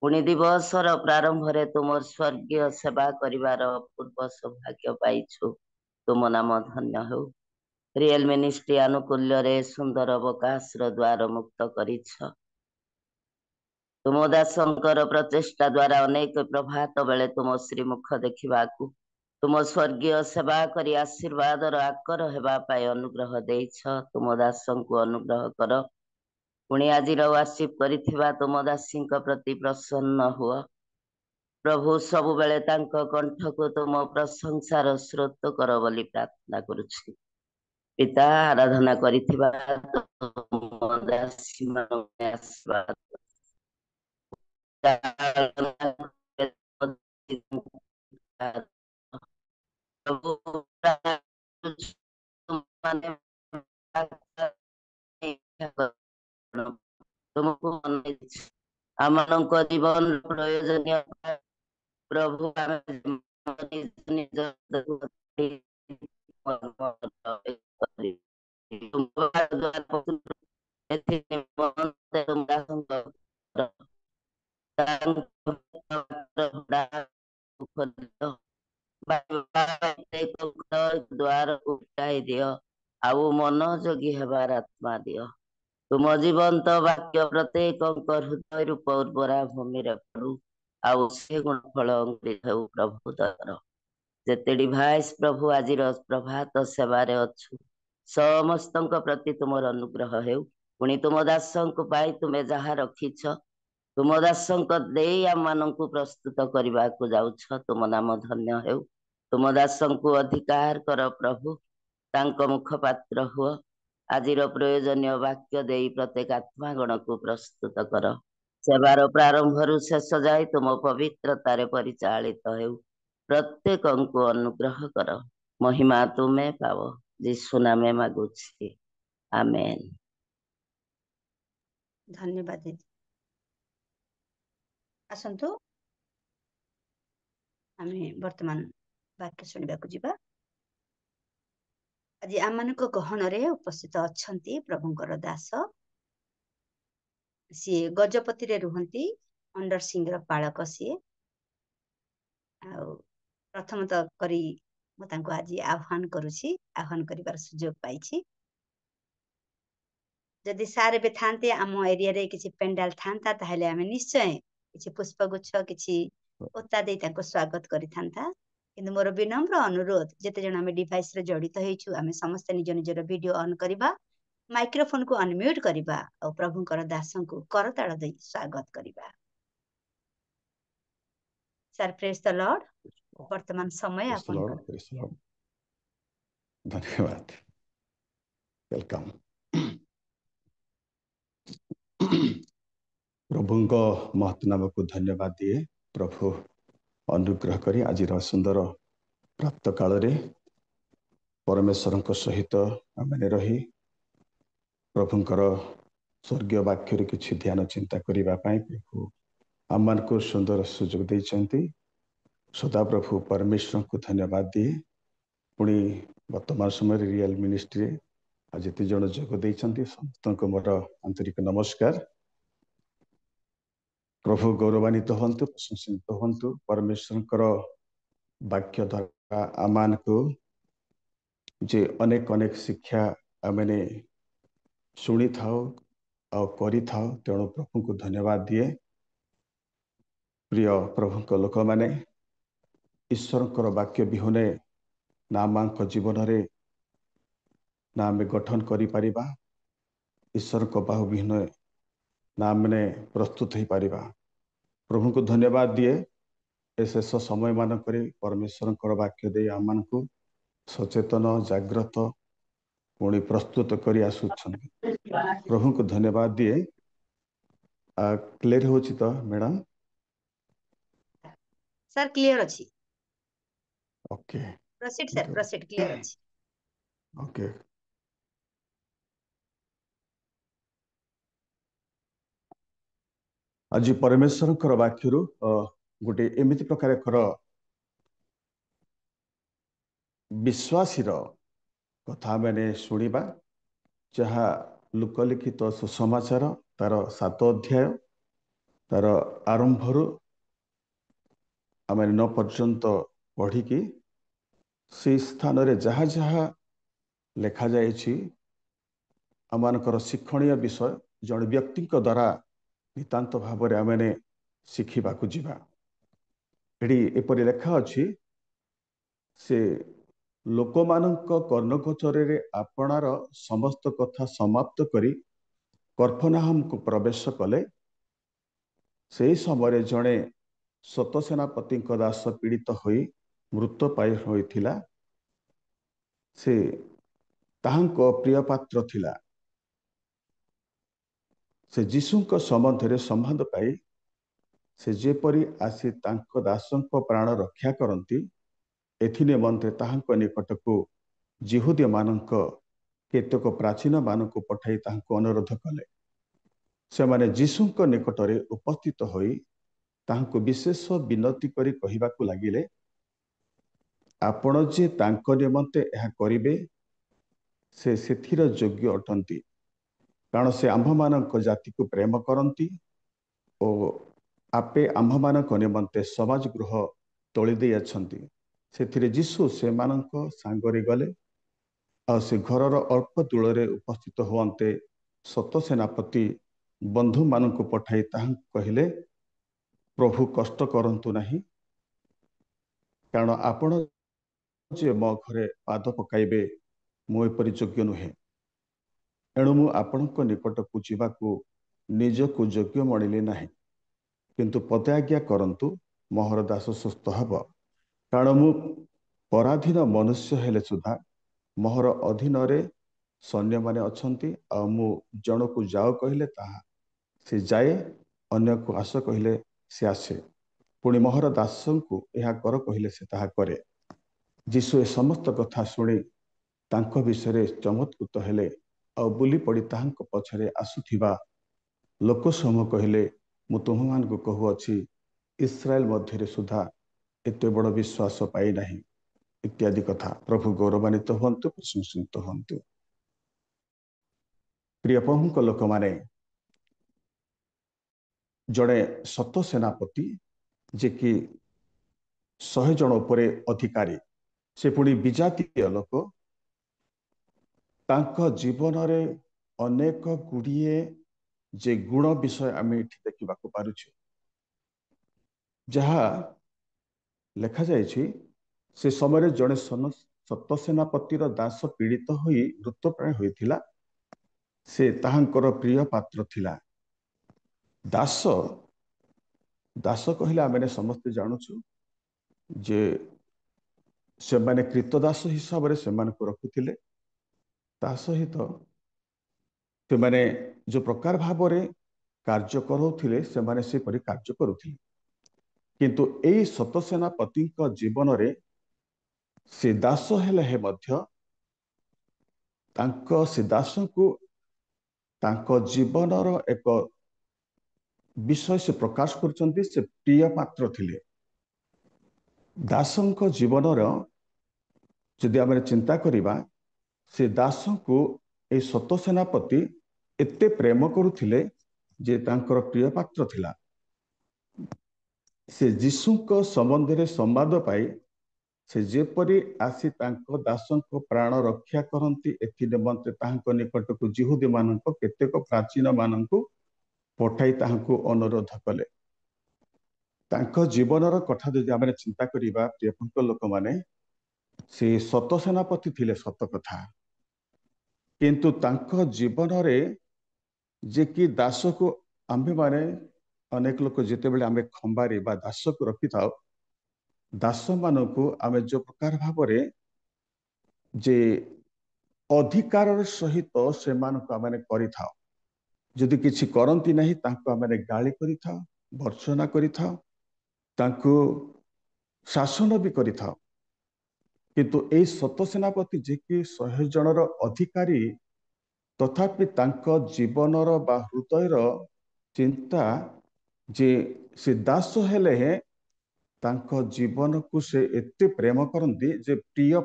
पुणी दिवसर प्रारंभ रे तुमर स्वर्गीय सेवा करिवार पूर्व सौभाग्य पाइछु तुम नाम धन्य हो रियल मिनिस्ट्री आनुकूल्य रे सुंदर अवकाश रो द्वार मुक्त करिछ तुम दासंकर प्रचेष्टा द्वारा अनेक प्रभात बेले तुम श्रीमुख देखिबाकू तुम स्वर्गीय सेवा करी आशीर्वाद आकर हेबा पाई अनुग्रह देइछ तुम दासंकु अनुग्रह कर पुणी आज वार्षिप करिथिबा तुम दासी प्रति प्रसन्न हुआ प्रभु सबु बेले तांको कंठ को तुम प्रशंसार स्रोत कर बोली प्रार्थना करुछि पिता आराधना करिथिबा तुम दासी मानके आशीर्वाद तुमको आमको जीवन प्रयोजनीय प्रभु द्वार उठाई दियो आउ मनोयोगी हेबार आत्मा दियो तुम जीवंत वाक्य प्रत्येक हृदय रूप उर्वरा भूमि पड़ू आउ से गुण फल अंकुरित हो प्रभु दर जेते डिवाइस प्रभु आज प्रभात सेवारे अच्छु समस्त प्रति तुम अनुग्रह हेउ पुणी तुम दासंक पाई तुमे जहा रखिछ तुम दासंक देई आम मानंकु प्रस्तुत करने को जाउछ तुम नाम धन्य हेउ तुम दासंकु अधिकार कर प्रभु तांको मुखपात्र हुआ आज प्रयोजनीय वाक्य दे प्रत्येक आत्मा गण को प्रस्तुत कर सेवार प्रारंभ शेष जाए तुम पवित्रतार परिचालित हो प्रत्येक को अनुग्रह कर महिमा तुम्हें पाव यीशु नामे मागुछि आमेन। धन्यवाद दीदी आसंतु आमे वर्तमान वाक्य सुनिबा को जिबा आज आम गहन रे उपस्थित अच्छंती प्रभुंकर दास सी गजपति रे रुहंती अंडर सिंह पालक सी प्रथमतः करी मु आज आह्वान करुछि आह्वान करिवार सुयोग पाइछि जदि सारे बे थांते आम एरिया रे किछि पेंडाल थांता ताहले आमे निश्चय किछि पुष्पगुच्छ किछि ओता दे ताको स्वागत करि थांता किंतु मोर विनम्र अनुरोध जेते जण आमे डिवाइस रे जडित हेछु आमे समस्त निज निजर वीडियो ऑन करिबा माइक्रोफोन को अनम्यूट करिबा और प्रभुंकर दासं को करताळ दे स्वागत करिबा। सर प्रेज द लॉर्ड वर्तमान समय आपन धन्यवाद वेलकम प्रभु को महत् नाम को धन्यवाद दिए प्रभु अनुग्रह करी आज सुंदर प्राप्त काल रे परमेश्वर सहित आमने रही प्रभुंकर स्वर्गीय वाक्य किछि ध्यान चिंता करिबा पई प्रभु आमान को सुंदर सुयोग देइछंती सदा प्रभु परमेश्वर को धन्यवाद दिए पुणी वर्तमान समय रियल मिनिस्ट्री आज जेते जण जोग देइछंती समस्त मोर आंतरिक नमस्कार प्रभु गौरवान्वित हंतु प्रशंसित हंतु परमेश्वर वाक्य द्वारा आमान को जे अनेक अनेक शिक्षा आमने शुणी थाओ और करी थाओ तेणु प्रभु को धन्यवाद दिए प्रिय प्रभु को लोक माने ईश्वर वाक्य बिहुने नामांक जीवन रे ना आम गठन करि परिबा ईश्वर को बाहु बिहुने ना आमने प्रस्तुत हो पारिबा प्रभु को धन्यवाद दिए ए शेष समय मानकरे परमेश्वरंकर वाक्य दे आमମାନଙ୍କୁ सचेतन जाग्रत पुणी प्रस्तुत करी आसुछन्ति प्रभु को धन्यवाद दिए। क्लियर होछि तो मैडम? सर क्लियर अछि। Okay proceed sir, proceed, clear अछि। ओके आज परमेश्वरंकर वाक्यरू गोटे एमिति प्रकार विश्वासीर कथा मैंने शुणिबा जहाँ लोकलिखित सुसमाचार तार 7 अध्याय तार आरंभरू आम 9 पर्यंत पढ़िकी से स्थान रे जहाँ जहाँ लेखा जाइछि आमनकर शिक्षणीय विषय जन व्यक्ति द्वारा नितांत भाव में आम शिखा जीवा। एटी एपरि लेखा अच्छी से लोक मानक कर्णगोचर आपणार समस्त कथा समाप्त करी कर्फनाहम को प्रवेश कले। से समय जड़े सतसेनापति दास पीड़ित होई मृत पाई होइथिला। से ताहांको प्रिय पात्र थिला। से जीशुंको संबंधरे संबंध पाई से जेपरी आसी तांको दासंको प्राण रक्षा करती एथि निमंत्रे ताहांको निकटको जिहुदी मानक केतक प्राचीन मानक पठाई ताहांको अनुरोध कले। से माने जीशुंको निकटरे उपस्थित होई ताहांको विशेष विनती करी कहिबाकू लागिले आपण जे तांको निमंते यह करिवे से सेथिर योग्य अटंती कारण से आम्भ मानक जाति को प्रेम करती और आपे आम्भ मानक निमंते समाज गृह तोली दे अछंती। सेथिरे जीशु से मानक सांगरे गले और से घरर अल्प दूर उपस्थित हुअन्ते सत सेनापति बंधु मानक पठाई ताहां कहिले प्रभु कष्ट करंतु नहीं कारण आपण जे मो घरे पाद पकाइबे मो एपरि योग्य नुहे एणु मु आपणक निकटकू जीवाकू निजकू योग्य मणिले नहीं किंतु पदे आज्ञा करंतु मोहर दास सुस्थ हब कारण मु पराधीन मनुष्य हेले सुधा मोहर अधीन रे सैन्य माने अछंती आ मु जणकू जाओ कहिले ताहा से जाए अन्य को आस कहिले से आसे पुणी मोहर दासंकु यह कर कहिले से ताहा करे। जीशु ए समस्त कथा शुणी तांको विषय चमत्कृत हेले और बुली पड़ी ताहांको पछरे आसुथिबा लोक समूह कहिले मु तुम मान को कहूअछि इस्राएल मध्य सुधा एते बड़ विश्वास पाई नहीं इत्यादि कथा। प्रभु गौरवान्वित हुंतु प्रशंसित हुंतु। प्रिय प्रभुक लोक माने जड़े सत सेनापति जे कि 100 जन उपरे अधिकारी से पुणी विजातीय लोक तांको जीवन रे अनेक गुड़िए जे गुण विषय आम ये देखा पारुछु जहाँ लेखा जाइछि से समय जड़े सत सेनापतिर दास पीड़ित होई मृतप्राय होइथिला। से ताहांकर प्रिय पात्र थिला। दास दास कहले आमे समस्ते जानूछु जे से माने कृतदास हिसाब से रखुथिले ता सहित से माने जो प्रकार भाव रे कार्य करूथिले से माने से परि कार्य करूथिले किंतु एई सत सेनापति जीवन रे से दास हेले हे मध्य तांको से दास को तांको जीवनर एक विषय से प्रकाश करचंती से प्रिय पात्र थिले। दासंको जीवनर यदि आम चिंता करिबा से दास को ए सत सेनापति एते प्रेम करुथिले जे तांकर प्रिय पात्र थिला। से जीशुको संबंध रे संवाद पाई से जेपरी आसी तांको दासंको प्राण रक्षा करंती एथि निमंते तांको निकटको जिहुदी माननको केतेक प्राचीन माननको पठाई तांको अनुरोध कले। तांको जीवनर कथा यदि आम चिंता करिबा प्रियपंक लोक माने से सत सेनापति थिले सत कथा किंतु तांको जीवन रे जे कि दास को आम्भे माने अनेक लोक जिते बेले आमे खंबारे बा दास को रखि थाओ ଦାସ ମାନଙ୍କୁ ଆମେ ଯୋଉ ପ୍ରକାର ଭାବରେ ଯେ ଅଧିକାରର ସହିତ ସେମାନଙ୍କୁ ଆମେ କରିଥାଉ, ଯଦି କିଛି କରନ୍ତି ନାହିଁ ତାଙ୍କୁ ଆମେ ଗାଳି କରିଥାଉ, ଭର୍ତ୍ସନା କରିଥାଉ, ତାଙ୍କୁ ଶାସନ ବି କରିଥାଉ। କିନ୍ତୁ ଏଇ ସତ ସେନାପତି ଯିଏକି 100 ଜଣର ଅଧିକାରୀ, ତଥାପି ତାଙ୍କ ଜୀବନର ବା ହୃଦୟର ଚିନ୍ତା ଯେ ସେ ଦାସ ହେଲେ ତାଙ୍କ ଜୀବନକୁ ସେ ଏତେ ପ୍ରେମ କରନ୍ତି ଯେ ପ୍ରିୟ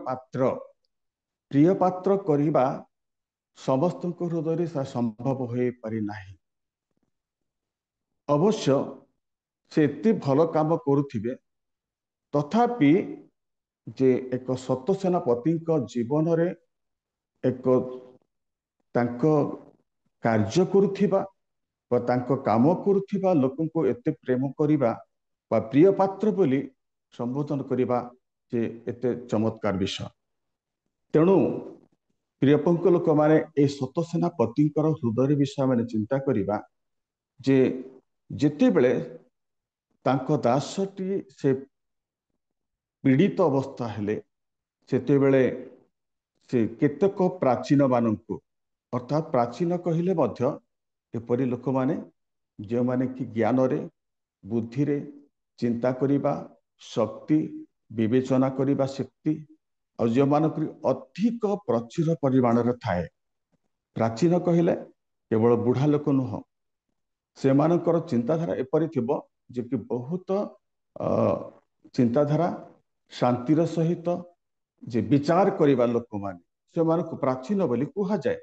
ପାତ୍ର କରିବା ସମସ୍ତଙ୍କ ହୃଦୟରେ ସମ୍ଭବ ହୋଇପାରି ନାହିଁ। ଅବଶ୍ୟ ସେ ଏତେ ଭଲ କାମ କରୁଥିବେ, ତଥାପି ଯେ ଏକ ସତ ସେନାପତିଙ୍କ ଜୀବନରେ ଏକ ତାଙ୍କ କାର୍ଯ୍ୟ କରୁଥିବା ବା ତାଙ୍କ କାମ କରୁଥିବା ଲୋକଙ୍କୁ ଏତେ ପ୍ରେମ କରିବା ବା ପ୍ରିୟ ପାତ୍ର ବୋଲି ସମ୍ବୋଧନ କରିବା ଯେ ଏତେ ଚମତ୍କାର ବିଷୟ। ତେଣୁ ପ୍ରିୟପଙ୍କ ଲୋକମାନେ ଏ ସତ ସେନାପତିଙ୍କର ହୃଦୟ ବିଷୟ ମାନେ ଚିନ୍ତା କରିବା ଯେ ଯେତେବେଳେ ତାଙ୍କ ଦାସଟି ସେ ପୀଡ଼ିତ ଅବସ୍ଥା ହେଲେ, ସେତେବେଳେ ସେ କେତେକ ପ୍ରାଚୀନ ମାନଙ୍କୁ, ଅର୍ଥାତ୍ ପ୍ରାଚୀନ କହିଲେ ମଧ୍ୟ ଏପରି ଲୋକମାନେ ଯେଉଁମାନେ କି ଜ୍ଞାନରେ, ବୁଦ୍ଧିରେ, ଚିନ୍ତା କରିବା ଶକ୍ତି, ବିବେଚନା କରିବା ଶକ୍ତି ଆଉ ଯେଉଁମାନଙ୍କର ଅଧିକ ପ୍ରଚୁର ପରିମାଣରେ ଥାଏ। ପ୍ରାଚୀନ କହିଲେ କେବଳ ବୁଢ଼ା ଲୋକ ନୁହଁ, ସେମାନଙ୍କର ଚିନ୍ତାଧାରା ଏପରି ଥିବ ଯେ କି ବହୁତ ଚିନ୍ତାଧାରା ଶାନ୍ତିର ସହିତ ଯେ ବିଚାର କରିବା ଲୋକମାନେ, ସେମାନଙ୍କୁ ପ୍ରାଚୀନ ବୋଲି କୁହାଯାଏ।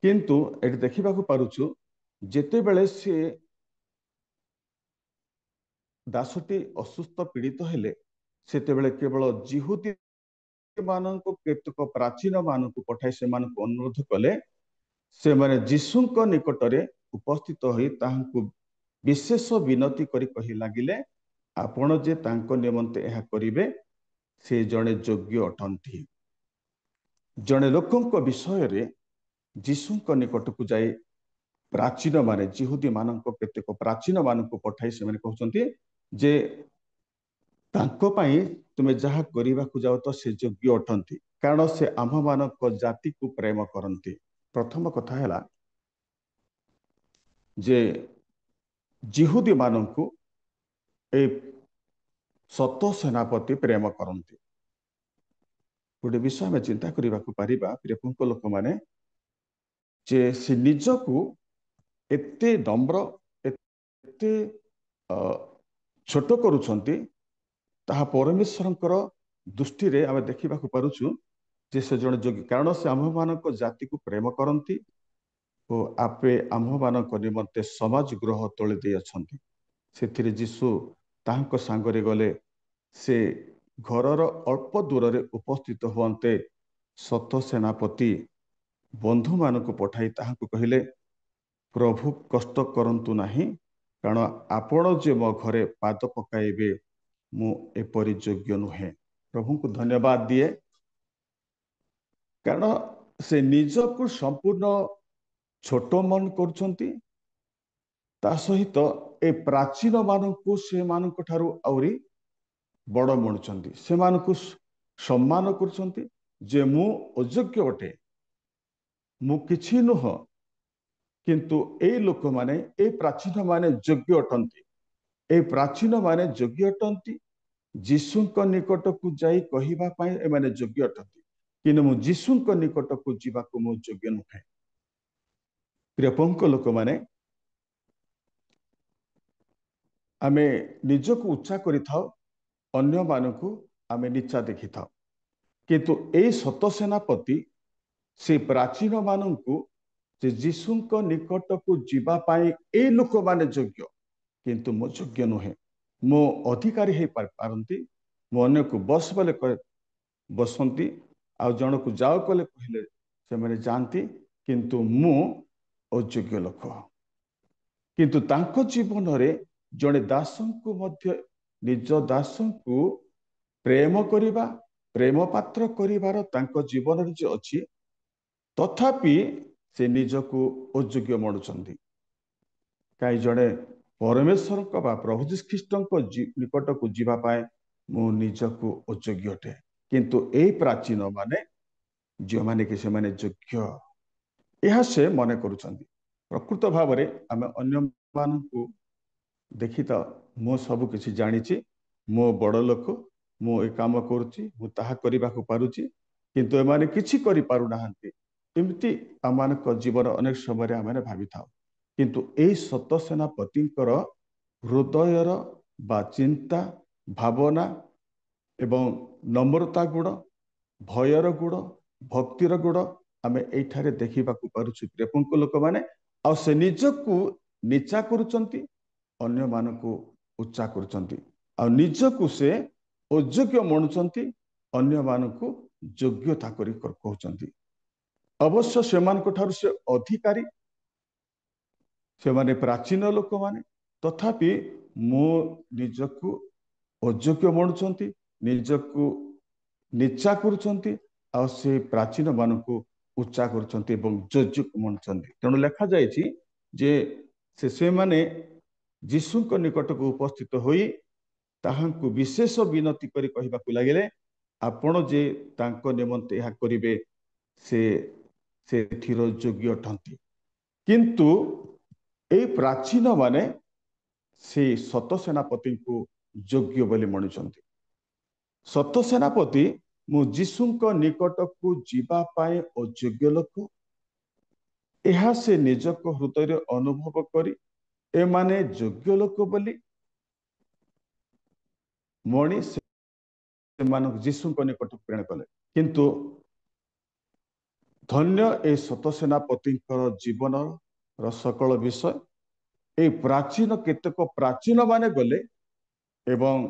କିନ୍ତୁ ଏଠି ଦେଖିବାକୁ ପାରୁଛୁ ଯେତେବେଳେ ସେ ଦାସଟି ଅସୁସ୍ଥ ପୀଡ଼ିତ ହେଲେ, ସେତେବେଳେ କେବଳ ଜିହୁଦୀ ମାନଙ୍କୁ କେତେକ ପ୍ରାଚୀନ ମାନଙ୍କୁ ପଠାଇ ସେମାନଙ୍କୁ ଅନୁରୋଧ କଲେ, ସେମାନେ ଯୀଶୁଙ୍କ ନିକଟରେ ଉପସ୍ଥିତ ହୋଇ ତାହାଙ୍କୁ ବିଶେଷ ବିନତି କରି କହି ଲାଗିଲେ, ଆପଣ ଯେ ତାଙ୍କ ନିମନ୍ତେ ଏହା କରିବେ ସେ ଜଣେ ଯୋଗ୍ୟ ଅଟନ୍ତି। ଜଣେ ଲୋକଙ୍କ ବିଷୟରେ ଯୀଶୁଙ୍କ ନିକଟକୁ ଯାଇ ପ୍ରାଚୀନ ମାନେ, ଜିହୁଦୀ ମାନଙ୍କ କେତେକ ପ୍ରାଚୀନ ମାନଙ୍କୁ ପଠାଇ ସେମାନେ କହୁଛନ୍ତି ଯେ ତାଙ୍କ ପାଇଁ ତୁମେ ଯାହା କରିବାକୁ ଯାଉ ତ ସେ ଯୋଗ୍ୟ ଅଟନ୍ତି, କାରଣ ସେ ଆମ୍ଭମାନଙ୍କ ଜାତିକୁ ପ୍ରେମ କରନ୍ତି। ପ୍ରଥମ କଥା ହେଲା ଯେ ଜିହୁଦୀ ମାନଙ୍କୁ ଏ ସତ ସେନାପତି ପ୍ରେମ କରନ୍ତି। ଗୋଟେ ବିଷୟ ଆମେ ଚିନ୍ତା କରିବାକୁ ପାରିବା ପ୍ରିୟଙ୍କ ଲୋକମାନେ, ଯେ ସେ ନିଜକୁ ଏତେ ନମ୍ର, ଏତେ ଛୋଟ କରୁଛନ୍ତି, ତାହା ପରମେଶ୍ୱରଙ୍କର ଦୃଷ୍ଟିରେ ଆମେ ଦେଖିବାକୁ ପାରୁଛୁ ଯେ ସେ ଜଣେ ଯୋଗ୍ୟ, କାରଣ ସେ ଆମ୍ଭମାନଙ୍କ ଜାତିକୁ ପ୍ରେମ କରନ୍ତି ଓ ଆପେ ଆମ୍ଭମାନଙ୍କ ନିମନ୍ତେ ସମାଜ ଗୃହ ତୋଳି ଦେଇଅଛନ୍ତି। ସେଥିରେ ଯୀଶୁ ତାହାଙ୍କ ସାଙ୍ଗରେ ଗଲେ, ସେ ଘରର ଅଳ୍ପ ଦୂରରେ ଉପସ୍ଥିତ ହୁଅନ୍ତେ ସତ ସେନାପତି ବନ୍ଧୁମାନଙ୍କୁ ପଠାଇ ତାହାଙ୍କୁ କହିଲେ, ପ୍ରଭୁ କଷ୍ଟ କରନ୍ତୁ ନାହିଁ, କାରଣ ଆପଣ ଯେ ମୋ ଘରେ ପାଦ ପକାଇବେ ମୁଁ ଏପରି ଯୋଗ୍ୟ ନୁହେଁ। ପ୍ରଭୁଙ୍କୁ ଧନ୍ୟବାଦ ଦିଏ, କାରଣ ସେ ନିଜକୁ ସମ୍ପୂର୍ଣ୍ଣ ଛୋଟ ମନ କରୁଛନ୍ତି, ତା ସହିତ ଏ ପ୍ରାଚୀନ ମାନଙ୍କୁ ସେମାନଙ୍କ ଠାରୁ ଆହୁରି ବଡ଼ ମଣୁଛନ୍ତି, ସେମାନଙ୍କୁ ସମ୍ମାନ କରୁଛନ୍ତି ଯେ ମୁଁ ଅଯୋଗ୍ୟ ଅଟେ, ମୁଁ କିଛି ନୁହଁ। କିନ୍ତୁ ଏଇ ଲୋକମାନେ, ଏଇ ପ୍ରାଚୀନ ମାନେ ଯୋଗ୍ୟ ଅଟନ୍ତି। ଏଇ ପ୍ରାଚୀନ ମାନେ ଯୋଗ୍ୟ ଅଟନ୍ତି, ଯୀଶୁଙ୍କ ନିକଟକୁ ଯାଇ କହିବା ପାଇଁ ଏମାନେ ଯୋଗ୍ୟ ଅଟନ୍ତି, କିନ୍ତୁ ମୁଁ ଯୀଶୁଙ୍କ ନିକଟକୁ ଯିବାକୁ ମୁଁ ଯୋଗ୍ୟ ନୁହେଁ। ପ୍ରିୟଙ୍କ ଲୋକମାନେ, ଆମେ ନିଜକୁ ଉଚ୍ଚା କରିଥାଉ, ଅନ୍ୟମାନଙ୍କୁ ଆମେ ନିଚା ଦେଖିଥାଉ, କିନ୍ତୁ ଏଇ ସତ ସେନାପତି ସେ ପ୍ରାଚୀନ ମାନଙ୍କୁ ଯେ ଯୀଶୁଙ୍କ ନିକଟକୁ ଯିବା ପାଇଁ ଏଇ ଲୋକମାନେ ଯୋଗ୍ୟ, କିନ୍ତୁ ମୁଁ ଯୋଗ୍ୟ ନୁହେଁ। ମୁଁ ଅଧିକାରୀ ହେଇପାରନ୍ତି, ମୁଁ ଅନ୍ୟକୁ ବସ ବୋଲେ ବସନ୍ତି, ଆଉ ଜଣକୁ ଯାଅ କଲେ କହିଲେ ସେମାନେ ଯାଆନ୍ତି, କିନ୍ତୁ ମୁଁ ଅଯୋଗ୍ୟ ଲୋକ। କିନ୍ତୁ ତାଙ୍କ ଜୀବନରେ ଜଣେ ଦାସଙ୍କୁ ମଧ୍ୟ ନିଜ ଦାସଙ୍କୁ ପ୍ରେମ କରିବା, ପ୍ରେମ ପାତ୍ର କରିବାର ତାଙ୍କ ଜୀବନରେ ଯେ ଅଛି, ତଥାପି ସେ ନିଜକୁ ଅଯୋଗ୍ୟ ମଣୁଛନ୍ତି। କାହିଁ ଜଣେ ପରମେଶ୍ୱରଙ୍କ ବା ପ୍ରଭୁ ଯୀଶୁ ଖ୍ରୀଷ୍ଟଙ୍କ ନିକଟକୁ ଯିବା ପାଇଁ मु निजकु अयोग्य अटे किंतु ए प्राचीन माने जो माने कि से माने योग्य यह से मन करुचंदी प्रकृत भाव में आम अन्य मानकु देखी तो मु सब किसी जानी मो बड़ लोक मु ए काम करुच्ची मु ताहा करने को पारुची किंतु एमाने किछि करि पारु नाहंती एमती आम जीवन अनेक समय आम भावी था किंतु ए सत सेनापतिंकर हृदयर बा चिंता भावना एवं नम्रता गुण भयर गुण भक्तिर गुण आम एठारे देखा पारुछु कृपंक लोक माने आ से निजकु नीचा करुचंती अन्य मानकु उच्चा करुचंती आ निजकु से अयोग्य मनुचंती अन्य मानकु योग्यता करी कहउचंती अवश्य सेमानक ठारु से अधिकारी से माने प्राचीन लोक माने तथापि मो निजकु अयोग्य मनुचंती निजकु नीचा करुचंती आ से प्राचीन मानकु उच्चा करुचंती एवं योग्य मनुचंती तेणु लेखा जायछि जे से माने जीशुक निकट को उपस्थित होई ताहांकु विशेष विनती करी कहिबाकु लागिले आपण जे तांको निमंते यह करिवे से थिर योग्य अटंती किंतु ए प्राचीन माने से सत सेनापति को योग्य बोली मनुचंती सत सेनापति मु जीशुक निकट को जीवा पाए अयोग्य लोक यह से निजक हृदय अनुभव करी ए माने योग्य लोक बोली मणि से जीशुक निकट प्रेरण कले किंतु धन्य ए सत सेनापति जीवन सकल विषय ए प्राचीन केतक प्राचीन माने गले एवं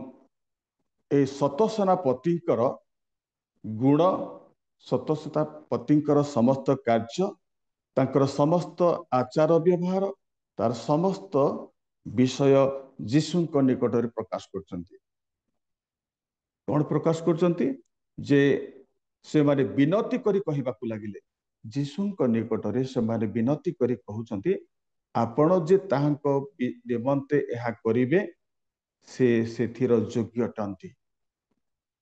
ए सत सेनापतिंकर गुण सत सेनापतिंकर समस्त कार्य तांकर समस्त आचार व्यवहार तार समस्त विषय जीशुक निकट प्रकाश करछंती कौन प्रकाश करछंती जे से माने विनती करी कहिबाकु लागिले जीशुक निकट रे से माने विनती करी कहउछंती आपण जे ताहांक निमंते एहा करिवे से थिर योग्य अटंती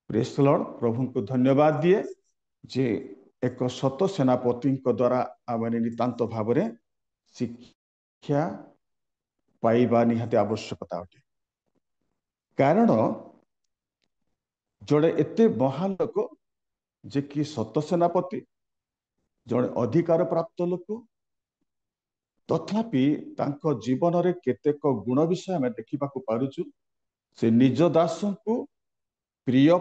प्रेज द लॉर्ड प्रभु को धन्यवाद दिए जे एक सत सेनापति द्वारा आमने नितांत भाव में शिक्षा पाइबा निहाती आवश्यकता अटे कारण जड़े एते महान लोक जे कि सत सेनापति जड़े अधिकार प्राप्त लोक तथापि तांको जीवन रे केतेक गुण विषय आम देखा पारुचु से निज दास को प्रिय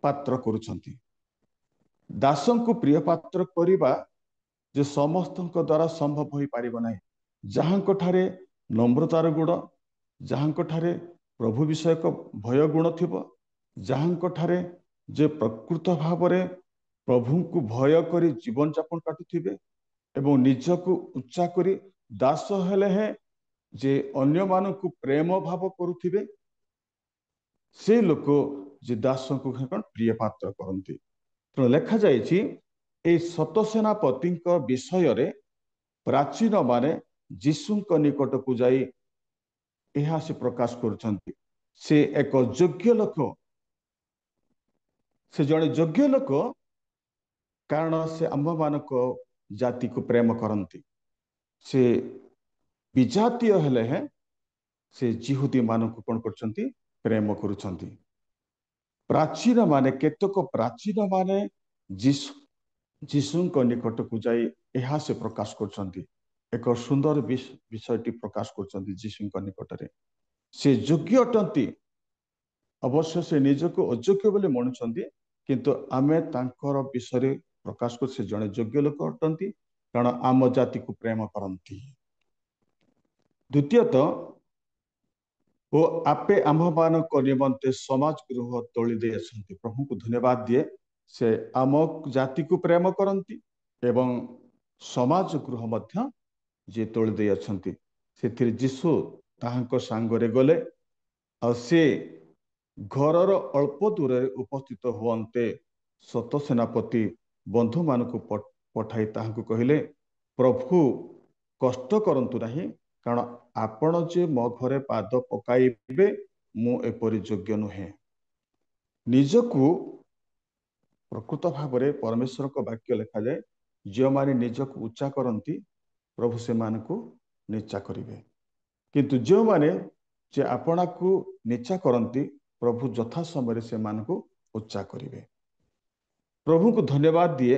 पात्र करुछंती दासन को प्रिय पात्र करिबा जे समस्त द्वारा संभव हो पारिबो नाही जहांको ठारे नम्रतार गुण जहांको ठारे प्रभु विषयक भय गुण थिबो जहांको ठारे जे प्रकृत भाव रे प्रभु को भय करी जीवन यापन काटुथिबे एवं निजको उच्चा करी दास हेले है जे अन्य मानकु प्रेम भाव करुथिबे से लोक जे दास को प्रिय पात्र करंती तो लेखा जायछि ए सत सेनापति विषय रे प्राचीन माने जीशुक निकट को जाई यह से प्रकाश करछंती से एक योग्य लोक से जड़े योग्य लोक कारण से आम मानक जाति को प्रेम करंती से विजातीय हेले है से जिहुदी मानक कौन करछंती प्रेम करुछंती प्राचीन माने केतक प्राचीन माने जीशुक निकट को जाई यह से प्रकाश करछंती एक सुंदर विषयटी प्रकाश करछंती जीशुक निकट रे से योग्य अटंती अवश्य से निजको अयोग्य बोली मनुछंती किंतु आमे तांकर विषय प्रकाश कर से जड़े योग्य लोक अटंती कारण आम जाति को प्रेम करंती द्वितीयतः वो आपे आम मान निमंते समाज गृह तोली दे प्रभु को धन्यवाद दिए से आम जाति को प्रेम करंती एवं समाज गृह मध्य जे तोली दे अछंती से जीशु ताहांको सांगरे गले आ से घरर अल्प दूर उपस्थित हुअन्ते सत सेनापति बंधु मानक पठाई ताहांको कहिले प्रभु कष्ट करंतु नाही कारण आपण जे मो घरे पाद पकाइबे मु एपरि योग्य नुहे ନିଜକୁ ପ୍ରକୃତ ଭାବରେ ପରମେଶ୍ୱରଙ୍କ ବାକ୍ୟ ଲେଖାଯାଏ ଯେଉଁମାନେ ନିଜକୁ ଉଚ୍ଚା କରନ୍ତି ପ୍ରଭୁ ସେମାନଙ୍କୁ ନିଚା କରିବେ, କିନ୍ତୁ ଯେଉଁମାନେ ଯେ ଆପଣାକୁ ନିଚା କରନ୍ତି ପ୍ରଭୁ ଯଥା ସମୟରେ ସେମାନଙ୍କୁ ଉଚ୍ଚା କରିବେ। ପ୍ରଭୁଙ୍କୁ ଧନ୍ୟବାଦ ଦିଏ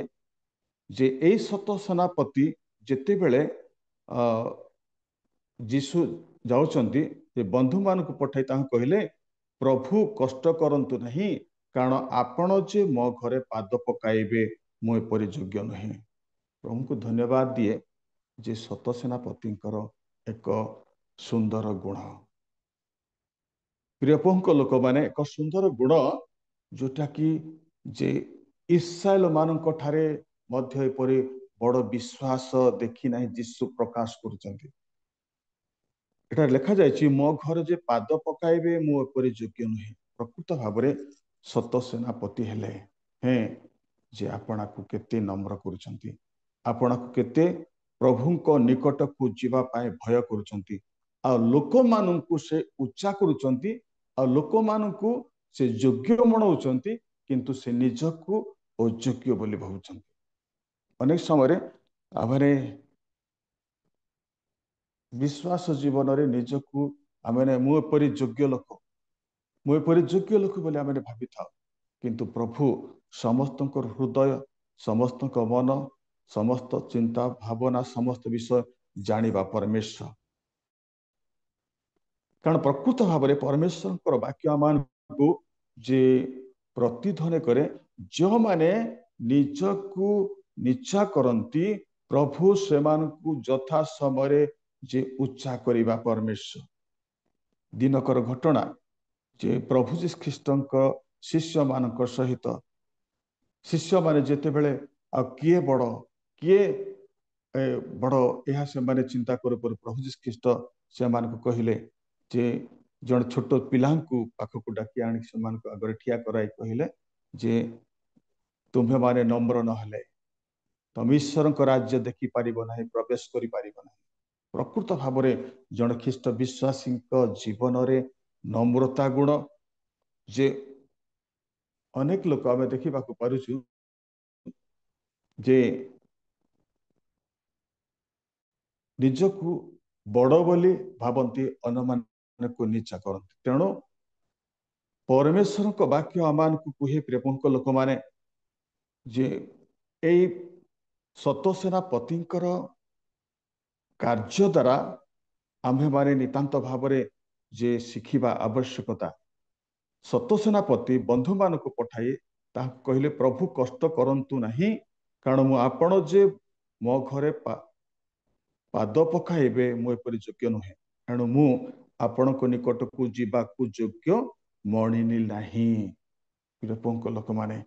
ଯେ ଏଇ ସତ ସେନାପତି ଯେତେବେଳେ ଯୀଶୁ ଯାଉଛନ୍ତି ଯେ ବନ୍ଧୁମାନଙ୍କୁ ପଠାଇ ତାଙ୍କୁ କହିଲେ ପ୍ରଭୁ କଷ୍ଟ କରନ୍ତୁ ନାହିଁ, କାରଣ ଆପଣ ଯେ ମୋ ଘରେ ପାଦ ପକାଇବେ ମୁଁ ଏପରି ଯୋଗ୍ୟ ନୁହେଁ। ପ୍ରଭୁଙ୍କୁ ଧନ୍ୟବାଦ ଦିଏ ଯେ ସତ ସେନାପତିଙ୍କର ଏକ ସୁନ୍ଦର ଗୁଣ। ପ୍ରିୟ ପ୍ରଭୁଙ୍କ ଲୋକମାନେ, ଏକ ସୁନ୍ଦର ଗୁଣ ଯୋଉଟା କି ଯେ ଇସ୍ରାଏଲ ମାନଙ୍କ ଠାରେ ମଧ୍ୟ ଏପରି ବଡ଼ ବିଶ୍ୱାସ ଦେଖି ନାହିଁ ଯୀଶୁ ପ୍ରକାଶ କରୁଛନ୍ତି। ଏଟା ଲେଖାଯାଇଛି ମୋ ଘରେ ଯେ ପାଦ ପକାଇବେ ମୁଁ ଏପରି ଯୋଗ୍ୟ ନୁହେଁ। ପ୍ରକୃତ ଭାବରେ ସତ ସେନାପତି ହେଲେ ଯେ ଆପଣଙ୍କୁ କେତେ ନମ୍ର କରୁଛନ୍ତି, ଆପଣଙ୍କୁ କେତେ ପ୍ରଭୁଙ୍କ ନିକଟକୁ ଯିବା ପାଇଁ ଭୟ କରୁଛନ୍ତି, ଆଉ ଲୋକମାନଙ୍କୁ ସେ ଉଚ୍ଚା କରୁଛନ୍ତି, ଆଉ ଲୋକମାନଙ୍କୁ ସେ ଯୋଗ୍ୟ ମଣଉଛନ୍ତି, କିନ୍ତୁ ସେ ନିଜକୁ ଅଯୋଗ୍ୟ ବୋଲି ଭାବୁଛନ୍ତି। ଅନେକ ସମୟରେ ଆମେ ବିଶ୍ୱାସ ଜୀବନରେ ନିଜକୁ ମୁଁ ଏପରି ଯୋଗ୍ୟ ଲୋକ ବୋଲି ଆମେ ଭାବିଥାଉ, କିନ୍ତୁ ପ୍ରଭୁ ସମସ୍ତଙ୍କର ହୃଦୟ, ସମସ୍ତଙ୍କ ମନ, ସମସ୍ତ ଚିନ୍ତା ଭାବନା, ସମସ୍ତ ବିଷୟ ଜାଣିବା ପରମେଶ୍ୱର। କାରଣ ପ୍ରକୃତ ଭାବରେ ପରମେଶ୍ୱରଙ୍କର ବାକ୍ୟ ଆମମାନଙ୍କୁ ଯେ ପ୍ରତିଧ୍ୱନି କରେ ଯେଉଁମାନେ ନିଜକୁ ନିଚା କରନ୍ତି ପ୍ରଭୁ ସେମାନଙ୍କୁ ଯଥା ସମୟରେ ଯେ ଉଚ୍ଚା କରିବା ପରମେଶ୍ୱର। ଦିନକର ଘଟଣା ଯେ ପ୍ରଭୁ ଯୀଶୁ ଖ୍ରୀଷ୍ଟଙ୍କ ଶିଷ୍ୟମାନଙ୍କ ସହିତ ଶିଷ୍ୟମାନେ ଯେତେବେଳେ ଆଉ କିଏ ବଡ଼ ଏହା ସେମାନେ ଚିନ୍ତା କରୁ ପ୍ରଭୁ ଯୀଶୁ ଖ୍ରୀଷ୍ଟ ସେମାନଙ୍କୁ କହିଲେ ଯେ ଜଣେ ଛୋଟ ପିଲାଙ୍କୁ ପାଖକୁ ଡାକି ଆଣି ସେମାନଙ୍କ ଆଗରେ ଠିଆ କରାଇ କହିଲେ ଯେ ତୁମ୍ଭେମାନେ ନମ୍ର ନହେଲେ ତମେ ଈଶ୍ୱରଙ୍କ ରାଜ୍ୟ ଦେଖିପାରିବ ନାହିଁ, ପ୍ରବେଶ କରିପାରିବ ନାହିଁ। ପ୍ରକୃତ ଭାବରେ ଜଣେ ଖ୍ରୀଷ୍ଟ ବିଶ୍ୱାସୀଙ୍କ ଜୀବନରେ ନମ୍ରତା ଗୁଣ ଯେ ଅନେକ ଲୋକ ଆମେ ଦେଖିବାକୁ ପାରୁଛୁ ଯେ ନିଜକୁ ବଡ଼ ବୋଲି ଭାବନ୍ତି, ଅନ୍ୟମାନଙ୍କୁ ନିଚା କରନ୍ତି। ତେଣୁ ପରମେଶ୍ୱରଙ୍କ ବାକ୍ୟ ଆମମାନଙ୍କୁ କୁହେ ପ୍ରେମଙ୍କ ଲୋକମାନେ ଯେ ଏଇ ସତ ସେନାପତିଙ୍କର କାର୍ଯ୍ୟ ଦ୍ୱାରା ଆମ୍ଭେମାନେ ନିତାନ୍ତ ଭାବରେ ଯେ ଶିଖିବା ଆବଶ୍ୟକତା। ସତ ସେନାପତି ବନ୍ଧୁମାନଙ୍କୁ ପଠାଇ ତାଙ୍କୁ କହିଲେ ପ୍ରଭୁ କଷ୍ଟ କରନ୍ତୁ ନାହିଁ, କାରଣ ମୁଁ ଆପଣ ଯେ ମୋ ଘରେ ପାଦ ପକାଇବେ ମୁଁ ଏପରି ଯୋଗ୍ୟ ନୁହେଁ, ତେଣୁ ମୁଁ ଆପଣଙ୍କ ନିକଟକୁ ଯିବାକୁ ଯୋଗ୍ୟ ମଣିଲି ନାହିଁ। ପ୍ରିୟଙ୍କ ଲୋକମାନେ,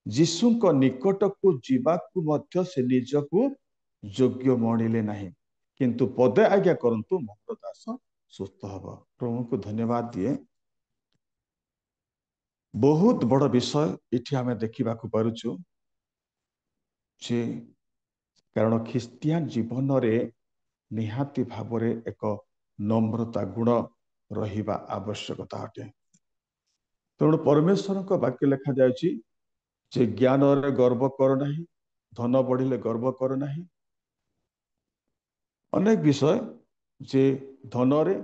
ଯୀଶୁଙ୍କ ନିକଟକୁ ଯିବାକୁ ମଧ୍ୟ ସେ ନିଜକୁ ଯୋଗ୍ୟ ମଣିଲେ ନାହିଁ, କିନ୍ତୁ ପଦେ ଆଜ୍ଞା କରନ୍ତୁ ମୋର ଦାସ ସୁସ୍ଥ ହବ। ପ୍ରଭୁଙ୍କୁ ଧନ୍ୟବାଦ ଦିଏ। ବହୁତ ବଡ଼ ବିଷୟ ଏଠି ଆମେ ଦେଖିବାକୁ ପାରୁଛୁ ଯେ କାରଣ ଖ୍ରୀଷ୍ଟିଆନ ଜୀବନରେ ନିହାତି ଭାବରେ ଏକ ନମ୍ରତା ଗୁଣ ରହିବା ଆବଶ୍ୟକତା ଅଟେ। ତେଣୁ ପରମେଶ୍ୱରଙ୍କ ବାକ୍ୟ ଲେଖାଯାଇଛି ଯେ ଜ୍ଞାନରେ ଗର୍ବ କର ନାହିଁ, ଧନ ବଢିଲେ ଗର୍ବ କର ନାହିଁ। ଅନେକ ବିଷୟ ଯେ ଧନରେ,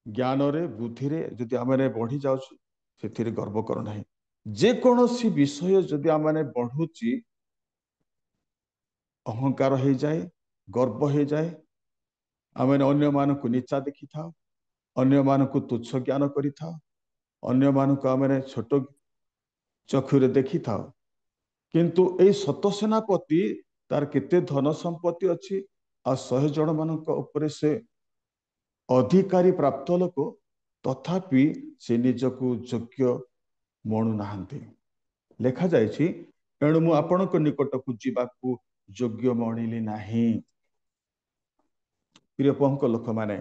ଜ୍ଞାନରେ, ବୁଦ୍ଧିରେ ଯଦି ଆମେ ବଢି ଯାଉଛୁ ସେଥିରେ ଗର୍ବ କର ନାହିଁ। ଯେକୌଣସି ବିଷୟ ଯଦି ଆମେ ବଢୁଛି ଅହଙ୍କାର ହେଇଯାଏ, ଗର୍ବ ହେଇଯାଏ, ଆମେ ଅନ୍ୟମାନଙ୍କୁ ନିଚା ଦେଖିଥାଉ, ଅନ୍ୟମାନଙ୍କୁ ତୁଚ୍ଛ ଜ୍ଞାନ କରିଥାଉ, ଅନ୍ୟମାନଙ୍କୁ ଆମେ ଛୋଟ ଚକ୍ଷୁରେ ଦେଖିଥାଉ। କିନ୍ତୁ ଏଇ ସତ ସେନାପତି ତାର କେତେ ଧନ ସମ୍ପତ୍ତି ଅଛି, ଆଉ 100 ଜଣ ମାନଙ୍କ ଉପରେ ସେ ଅଧିକାରୀ ପ୍ରାପ୍ତ ଲୋକ, ତଥାପି ସେ ନିଜକୁ ଯୋଗ୍ୟ ମଣୁନାହାନ୍ତି। ଲେଖାଯାଇଛି ଏଣୁ ମୁଁ ଆପଣଙ୍କ ନିକଟକୁ ଯିବାକୁ ଯୋଗ୍ୟ ମଣିଲି ନାହିଁ। ପ୍ରିୟ ପ୍ରଭୁଙ୍କ ଲୋକମାନେ,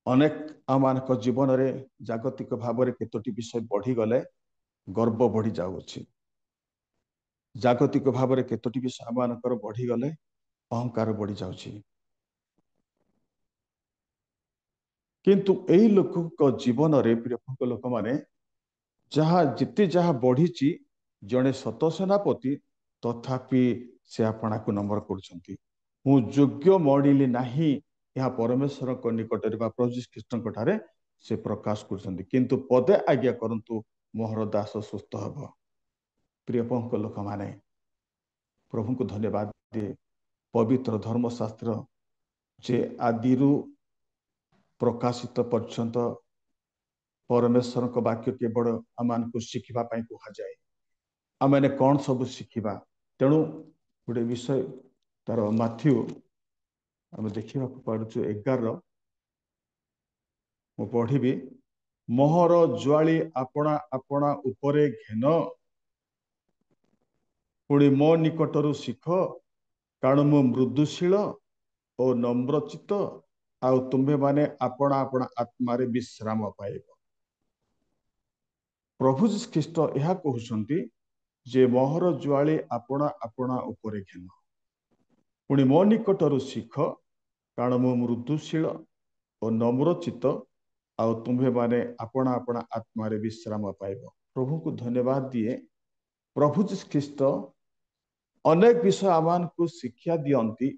ଅନେକ ଆମମାନଙ୍କ ଜୀବନରେ ଜାଗତିକ ଭାବରେ କେତୋଟି ବିଷୟ ବଢିଗଲେ ଗର୍ବ ବଢି ଯାଉଅଛି। ଜାଗତିକ ଭାବରେ କେତୋଟି ବିଷୟ ଆମମାନଙ୍କର ବଢିଗଲେ ଅହଙ୍କାର ବଢି ଯାଉଛି। किंतु एही लोक जीवन रे प्रिय लोक माने जहाँ जिते जहाँ बढ़ी जड़े सत सेनापति तथापि से आपणा को नंबर कर योग्य मड़िली नाही यहाँ परमेश्वर निकट प्रभु कृष्ण ठारे से प्रकाश कर पदे आज्ञा करंतु मोहर दास सुस्थ हम। प्रिय लोक माने प्रभु को धन्यवाद दिए पवित्र धर्मशास्त्र जे आदिरु प्रकाशित पर्यंत परमेश्वर को वाक्य केवल आम को शिखा कह जाए आम मैंने कौन सब शिखा तेणु गोटे विषय तार माथ्यू आम देखा पार्छु 11 मु पढ़ी मोहर ज्वाली आपणा आपणा उपरे घेन पुणी मो निकटरू शिख कारण मु मृदुशील और नम्रचित आउ तुम्हें माने आपणा आपणा आत्मारे विश्राम पाइब। प्रभु यीशु ख्रीष्ट यह कहउछंती जे मोहर ज्वाली आपणा आपणा उपरे घेन पुणी मो निकटरू शिख कारण मु मृदुशील और नम्रचित आउ तुम्हें माने आपणा आपणा आत्मारे विश्राम पाइब। प्रभु को धन्यवाद दिए प्रभु यीशु ख्रीष्ट अनेक विषय आमान को शिक्षा दियंती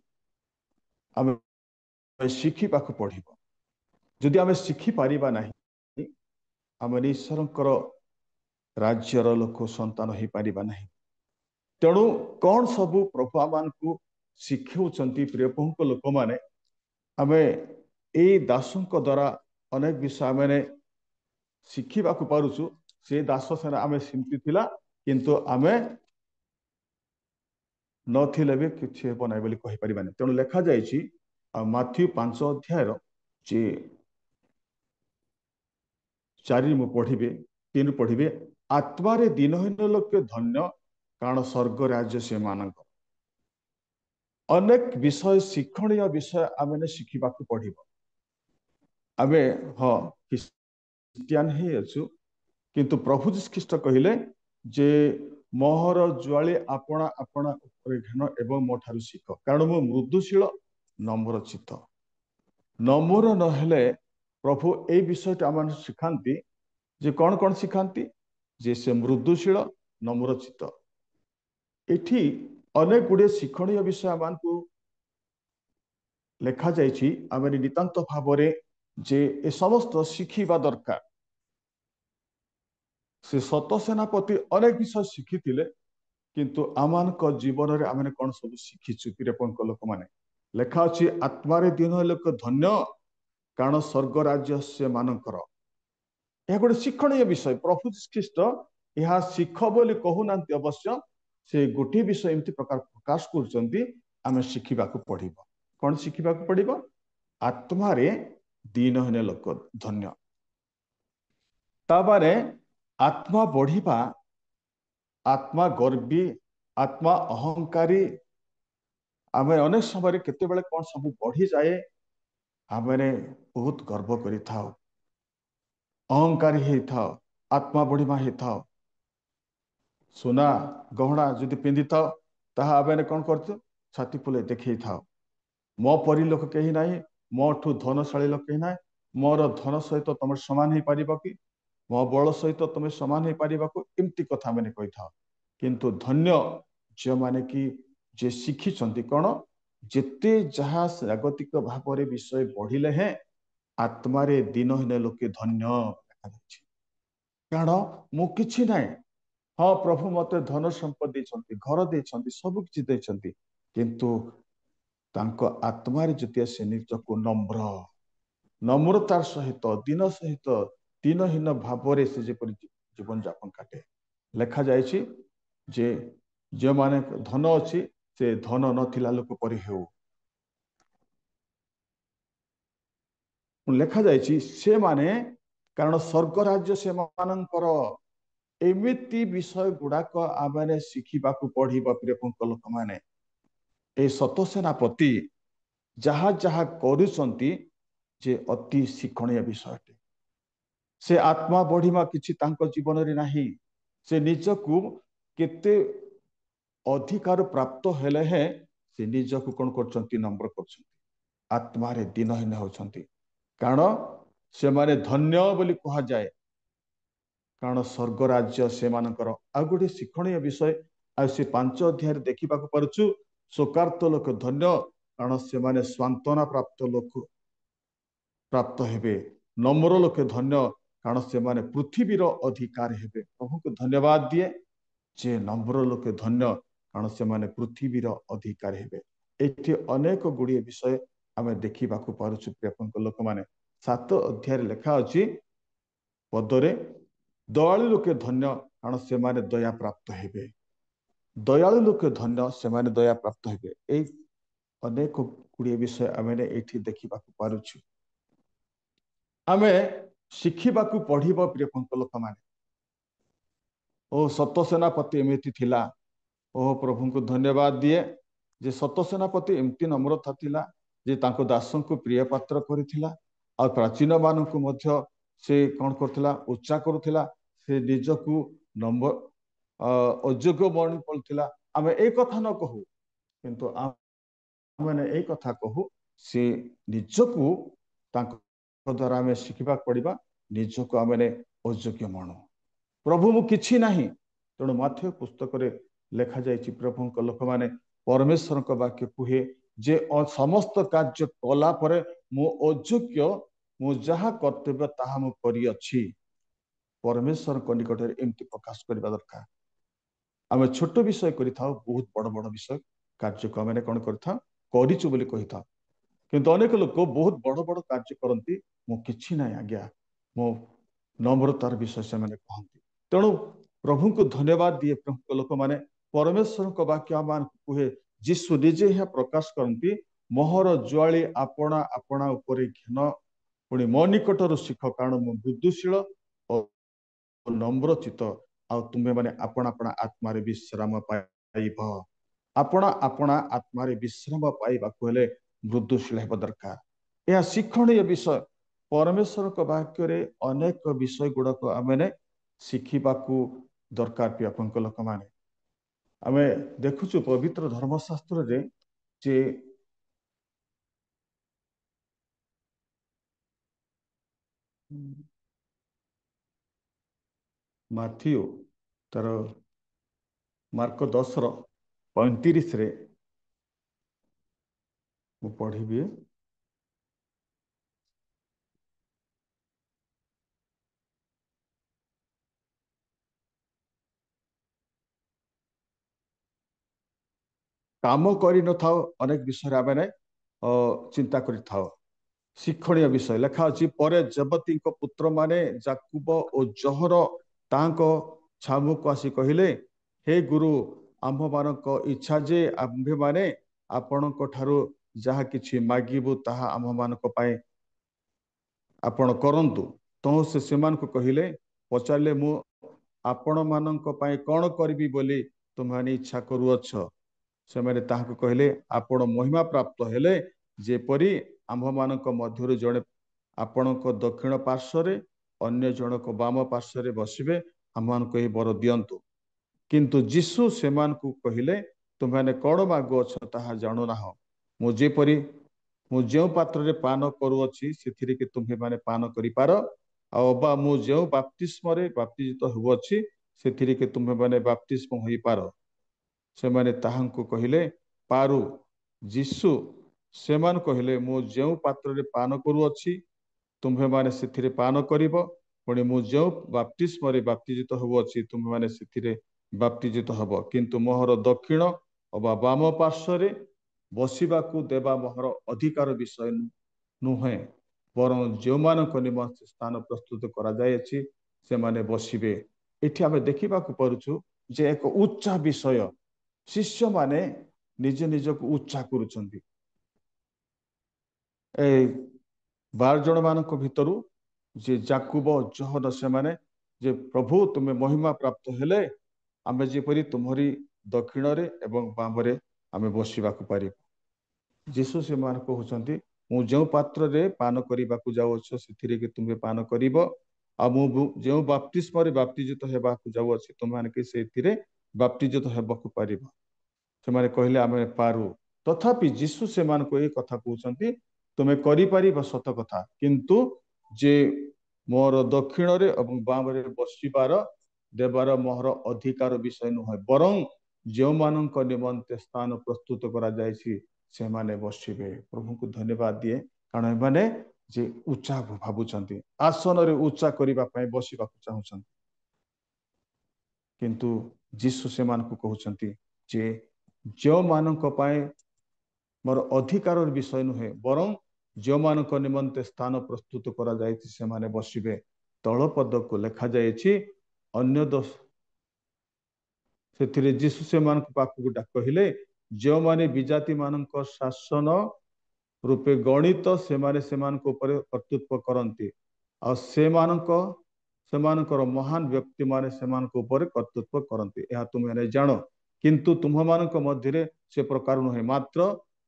आम शिखा पड़ब जदि आम शिखि पारिबा नहीं आम ईश्वर राज्यर लोक संतान हो पारिबा नहीं। तेणु कौन सबू प्रभु आमान को शिखौंती प्रिय लोक माने आम ए दासों द्वारा अनेक विषय आम शिखा पारुचु से दास सेना आम सेमती थिला किंतु आम नथिले भी किछि हेबो नै बोली कहि परिबानी। तेणु लेखा जाइछि माथ्यू 5 अध्याय जे 4 मु पढ़िबे 3 पढ़िबे आत्मारे दिनहीन लोक धन्य कारण स्वर्ग राज्य से मानक अनेक विषय शिक्षणीय विषय आम शिखा पढ़ब आम हाँ क्रिस्टियान ही अच्छु किंतु प्रभु यीशु ख्रीष्ट कहले जे मोहर ज्वाली आपणा आपणा उपरे घेन एवं मो ठारू शिख कारण मु मृदुशील नम्रचित नम्र नहेले प्रभु ए विषय आम शिखाती जे कौन कौन शिखाती जे से मृदुशील नम्रचित एठी अनेक गुड़े शिक्षणीय विषय आम को लेखा जाइछि आम नितांत भाव जे ए समस्त शिखिबा दरकार। से सत सेनापति अनेक विषय शिखिथिले किंतु आमान को जीवन रे आमने कौन सब शिखिछु प्रियपंक लोक माने लेखा अछि आत्मारे दिन लोक धन्य कारण स्वर्ग राज्य से मानकर यह गोटे शिक्षणीय विषय। प्रभु ख्रीष्ट यह शिख बोली कहूनांती अवश्य से गोटे विषय एमती प्रकार प्रकाश करचंती आमे शिखिबा को पड़िब कौन शिखिबा को पड़िब आत्मारे दीनहीन लोक धन्य ताबारे आत्मा बढ़िबा आत्मा गर्वी आत्मा अहंकारी आम अनेक समय केते बेले कौन सब बढ़ी जाए आम बहुत गर्व करि थाओ अहंकारी हे थाओ आत्मा बढ़िबा हे थाओ सोना गहना जदि पिंधि थाओ ताहा आम कौन कर छाती फुले देखई थाओ मो परी लोक कहीं ना मोठू धनशाली लोक कहीं ना मोर धन सहित तुम समान हो पार कि मो बल सहित तुम समान हो पार एमती कथा मैंने कही था किंतु धन्य जो माने कि जे शिखी कौन जेते जहाँ जागतिक भाव विषय बढ़िले हैं आत्मारे दिनहीन लोके धन्य कारण मु किछि ना हाँ प्रभु मते धन संपद देछंती घर देछंती सब किछि देछंती किंतु तांको आत्मारे जतिया से निजको नम्र नम्रतार सहित दिन सहित दिनहीन भाव से जेपरि जीवन जापन काटे लेखा जाइछि जे जो माने धन अच्छी से धन नथिला लोक परि हेउ लेखा जाइछि से माने कारण स्वर्ग राज्य से मानकर एमिति विषय गुड़ाक आम शिखा पढ़ा प्रिय लोक माने ए सत सेनापति जहा जहा करुचंती जे अति शिक्षणीय विषय से आत्मा बढ़िमा किछि तांको जीवन रे नाही से निजकु केते अधिकार प्राप्त हेले हैं से निजकु कोन करचंती नम्र करचंती आत्मा रे दिनहीन होचंती कारण सेमाने धन्य बोली कहा जाए कारण स्वर्ग राज्य से मानकर आ गोटे शिक्षणीय विषय आ से 5 अध्याय देखा पार्छु शोकार्त लोक धन्य कारण से माने सांत्वना प्राप्त लोक प्राप्त हेबे नम्र लोके धन्य कारण से माने पृथ्वीर अधिकार हेबे प्रभु को धन्यवाद दिए जे नम्र लोके धन्य कारण से माने पृथ्वीर अधिकार हेबे एठी अनेक गुड़िए विषय आमे देखा पार्छु प्रियपंक लोक माने 7 अध्याय लिखा अछि पदरे दयालु लोके धन्य कारण से माने दया प्राप्त हेबे दयालु लोके धन्य से माने दया प्राप्त हेबे ए अनेक गुड़िए विषय आमे एठी देखा पार्छु आमे शिखिबाकू पढ़िबो प्रियपंक लोक माने ओ सत सेनापति एमिति थिला ओ प्रभु को धन्यवाद दिए जे सत सेनापति एमती नम्रता थिला जे तांको दासों को प्रिय पात्र करिथिला आ प्राचीन मानक मध्य से कौन करथिला उच्चा करुथिला से निजकू नम्र अयोग्य मणि पड़थिला आमे ए कथा न कहू किंतु आमे ए कथा कहू से निजकू तांको द्वारा आमे शिखिबा पड़िबा निजकू आमे अयोग्य मणु प्रभु मु किछि नाही तेणु माथ्य पुस्तक रे लेखा जाइछि प्रभु लोक माने परमेश्वर को वाक्य कुहे जे समस्त कार्य कला परे मु अयोग्य मु जहा कर्तव्य ताहा मु करि अछि परमेश्वर को निकट एमती प्रकाश करबा दरकार आमे छोट विषय करि थाउ बहुत बड़ बड़ विषय कार्य को आमे कोन करि थाउ करिछु बोली कहि थाउ किंतु अनेक लोक बहुत बड़ बड़ कार्य करंती मु किछि नाही आज्ञा मो नम्रतार विषय से माने कहंती तेणु प्रभु को धन्यवाद दिए प्रभु लोक माने परमेश्वर को वाक्य मान कुहे जीशु निजे यह प्रकाश करती मोहर ज्वाली आपणा आपणा उपरे घेन पुणी मो निकटर शिख कारण मु बुद्धुशील और नम्र चित आ तुम्हें माने आपण आपण आत्मा रे विश्राम पाइब आपण आपण आत्मा रे विश्राम पाइबा हेले बुद्धुशील हेबा दरकार यह शिक्षणीय विषय परमेश्वर को वाक्य रे अनेक विषय गुड़ाक आमे शिखिबाकू दरकार प्रियपंक लोक माने आमे देखुछु पवित्र धर्मशास्त्र रे जे माथियो तर मार्क 10:35 रे मु पढ़िबी काम करि न थाओ अनेक विषय आमे चिंता करि थाओ शिक्षणीय विषय लेखा अछि परे जबती को पुत्र माने जाकुब ओ जहर तांको छामु को आसी कहिले हे गुरु आम्भ मानक इच्छा जे आम्भे माने आपणक ठारू जहा किछि मागिबु ताहा आम्भ मानक पाए आपण करंतु तो से सेमान को कहिले पचारले मु आपण मानक पाए कोन करबी बोली तुम्हानी इच्छा करूअछ से माने ताहाको कहिले आपण महिमा प्राप्त हेले जेपरी आम्भ मानक मध्यरु जणे आपणक दक्षिण पार्श्वरे अन्य जनक वाम पार्श्वरे बसिबे आम्भमानक एही बर दियंतु किंतु जीशु सेमान को कहिले तुम्हाने कोन मागुअछ ताहा जानु नाहो मु जेपरी मु जेउ पात्र रे पान करूअछि सेथिरे कि तुम्हे माने पान करि पार अबा मु जेउ बाप्तिस्म रे बाप्तिजित हुअछि सेथिरे कि तुम्हे माने बाप्तिस्म होई पार से माने ताहांको कहिले पारु जीशु सेमान कहिले मु जेउ पात्र रे पान करूअछि तुम्हे माने सेथिरे पान करिवो पुणी मु जेउ बाप्तिस्म रे बाप्तिजित हुअछि तुम्हे माने सेथिरे बाप्तिजित हब किंतु मोहर दक्षिण अबा वाम पार्श्वरे बसिबाकू देवा मोहर अधिकार विषय नुहे बरं जो मानक निमंत्रण स्थान प्रस्तुत करा जायछि से माने बसिबे एठी आमे देखिबाकू परुछु जे एक उच्चा विषय शिष्य माने निज निज को उच्चा करूछंती ए 12 जन मानक भितरु जे जाकुब जहन से माने जे प्रभु तुमे महिमा प्राप्त हेले आमे जेपरी तुम्हारी दक्षिण रे एवं वाम रे आमे बसिबाकू पारिबो जीशु से मान कहउछंती मु जेउ पात्र रे पान करिबाकू जाउछ सेथिरे कि तुमे पान करिवो आ मु जेउ बाप्तिस्म रे बाप्तिजित हेबाकू जाउछ तुम माने कि सेथिरे बाप्तिजित हेबाकू पारिबो से माने कहले आमे पारु तथापि जीशु से मान को ए कथा कहउछंती तुमे करि पारिबो सत कथा किंतु ଯେ ମୋର ଦକ୍ଷିଣରେ ଏବଂ ବାମରେ ବସିବାର ଦେବାର ମୋହର ଅଧିକାର ବିଷୟ ନୁହେଁ, ବରଂ ଯେଉଁମାନଙ୍କ ନିମନ୍ତେ ସ୍ଥାନ ପ୍ରସ୍ତୁତ କରାଯାଇଛି ସେମାନେ ବସିବେ। ପ୍ରଭୁଙ୍କୁ ଧନ୍ୟବାଦ ଦିଏ, କାରଣ ଏମାନେ ଯେ ଉଚ୍ଚା ଭାବୁଛନ୍ତି, ଆସନରେ ଉଚ୍ଚା କରିବା ପାଇଁ ବସିବାକୁ ଚାହୁଁଛନ୍ତି, କିନ୍ତୁ ଯୀଶୁ ସେମାନଙ୍କୁ କହୁଛନ୍ତି ଯେ ଯେଉଁମାନଙ୍କ ପାଇଁ ମୋର ଅଧିକାରର ବିଷୟ ନୁହେଁ, ବରଂ ଯେଉଁମାନଙ୍କ ନିମନ୍ତେ ସ୍ଥାନ ପ୍ରସ୍ତୁତ କରାଯାଇଛି ସେମାନେ ବସିବେ। ତଳ ପଦକୁ ଲେଖାଯାଇଛି ଅନ୍ୟ ଦୋଷ, ସେଥିରେ ଯୀଶୁ ସେମାନଙ୍କ ପାଖକୁ କହିଲେ ଯେଉଁମାନେ ବିଜାତି ମାନଙ୍କ ଶାସନ ରୂପେ ଗଣିତ ସେମାନେ ସେମାନଙ୍କ ଉପରେ କର୍ତ୍ତୃତ୍ୱ କରନ୍ତି, ଆଉ ସେମାନଙ୍କର ମହାନ ବ୍ୟକ୍ତିମାନେ ସେମାନଙ୍କ ଉପରେ କର୍ତ୍ତୃତ୍ୱ କରନ୍ତି, ଏହା ତୁମେମାନେ ଜାଣ। କିନ୍ତୁ ତୁମମାନଙ୍କ ମଧ୍ୟରେ ସେ ପ୍ରକାର ନୁହେଁ, ମାତ୍ର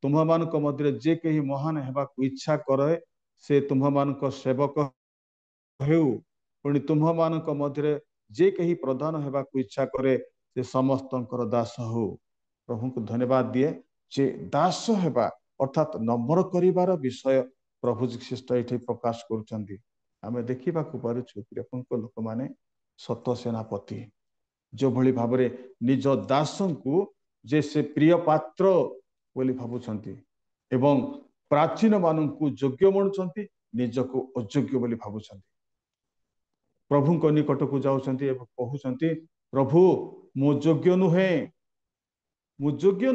ତୁମମାନଙ୍କ ମଧ୍ୟରେ ଯେ କେହି ମହାନ ହେବାକୁ ଇଚ୍ଛା କରେ ସେ ତୁମମାନଙ୍କ ସେବକ ହେଉ, ପୁଣି ତୁମମାନଙ୍କ ମଧ୍ୟରେ ଯେ କେହି ପ୍ରଧାନ ହେବାକୁ ଇଚ୍ଛା କରେ ସେ ସମସ୍ତଙ୍କର ଦାସ ହଉ। ପ୍ରଭୁଙ୍କୁ ଧନ୍ୟବାଦ ଦିଏ ଯେ ଦାସ ହେବା ଅର୍ଥାତ୍ ନମ୍ର କରିବାର ବିଷୟ ପ୍ରଭୁ ଖ୍ରୀଷ୍ଟ ଏଠି ପ୍ରକାଶ କରୁଛନ୍ତି। ଆମେ ଦେଖିବାକୁ ପାରୁଛୁ ପ୍ରଭୁଙ୍କ ଲୋକମାନେ ସତ ସେନାପତି ଯେଉଁଭଳି ଭାବରେ ନିଜ ଦାସଙ୍କୁ ଯେ ସେ ପ୍ରିୟ ପାତ୍ର ବୋଲି ଭାବୁଛନ୍ତି ଏବଂ ପ୍ରାଚୀନ ମାନଙ୍କୁ ଯୋଗ୍ୟ ମଣୁଛନ୍ତି, ନିଜକୁ ଅଯୋଗ୍ୟ ବୋଲି ଭାବୁଛନ୍ତି। ପ୍ରଭୁଙ୍କ ନିକଟକୁ ଯାଉଛନ୍ତି ଏବଂ କହୁଛନ୍ତି ପ୍ରଭୁ ମୁଁ ଯୋଗ୍ୟ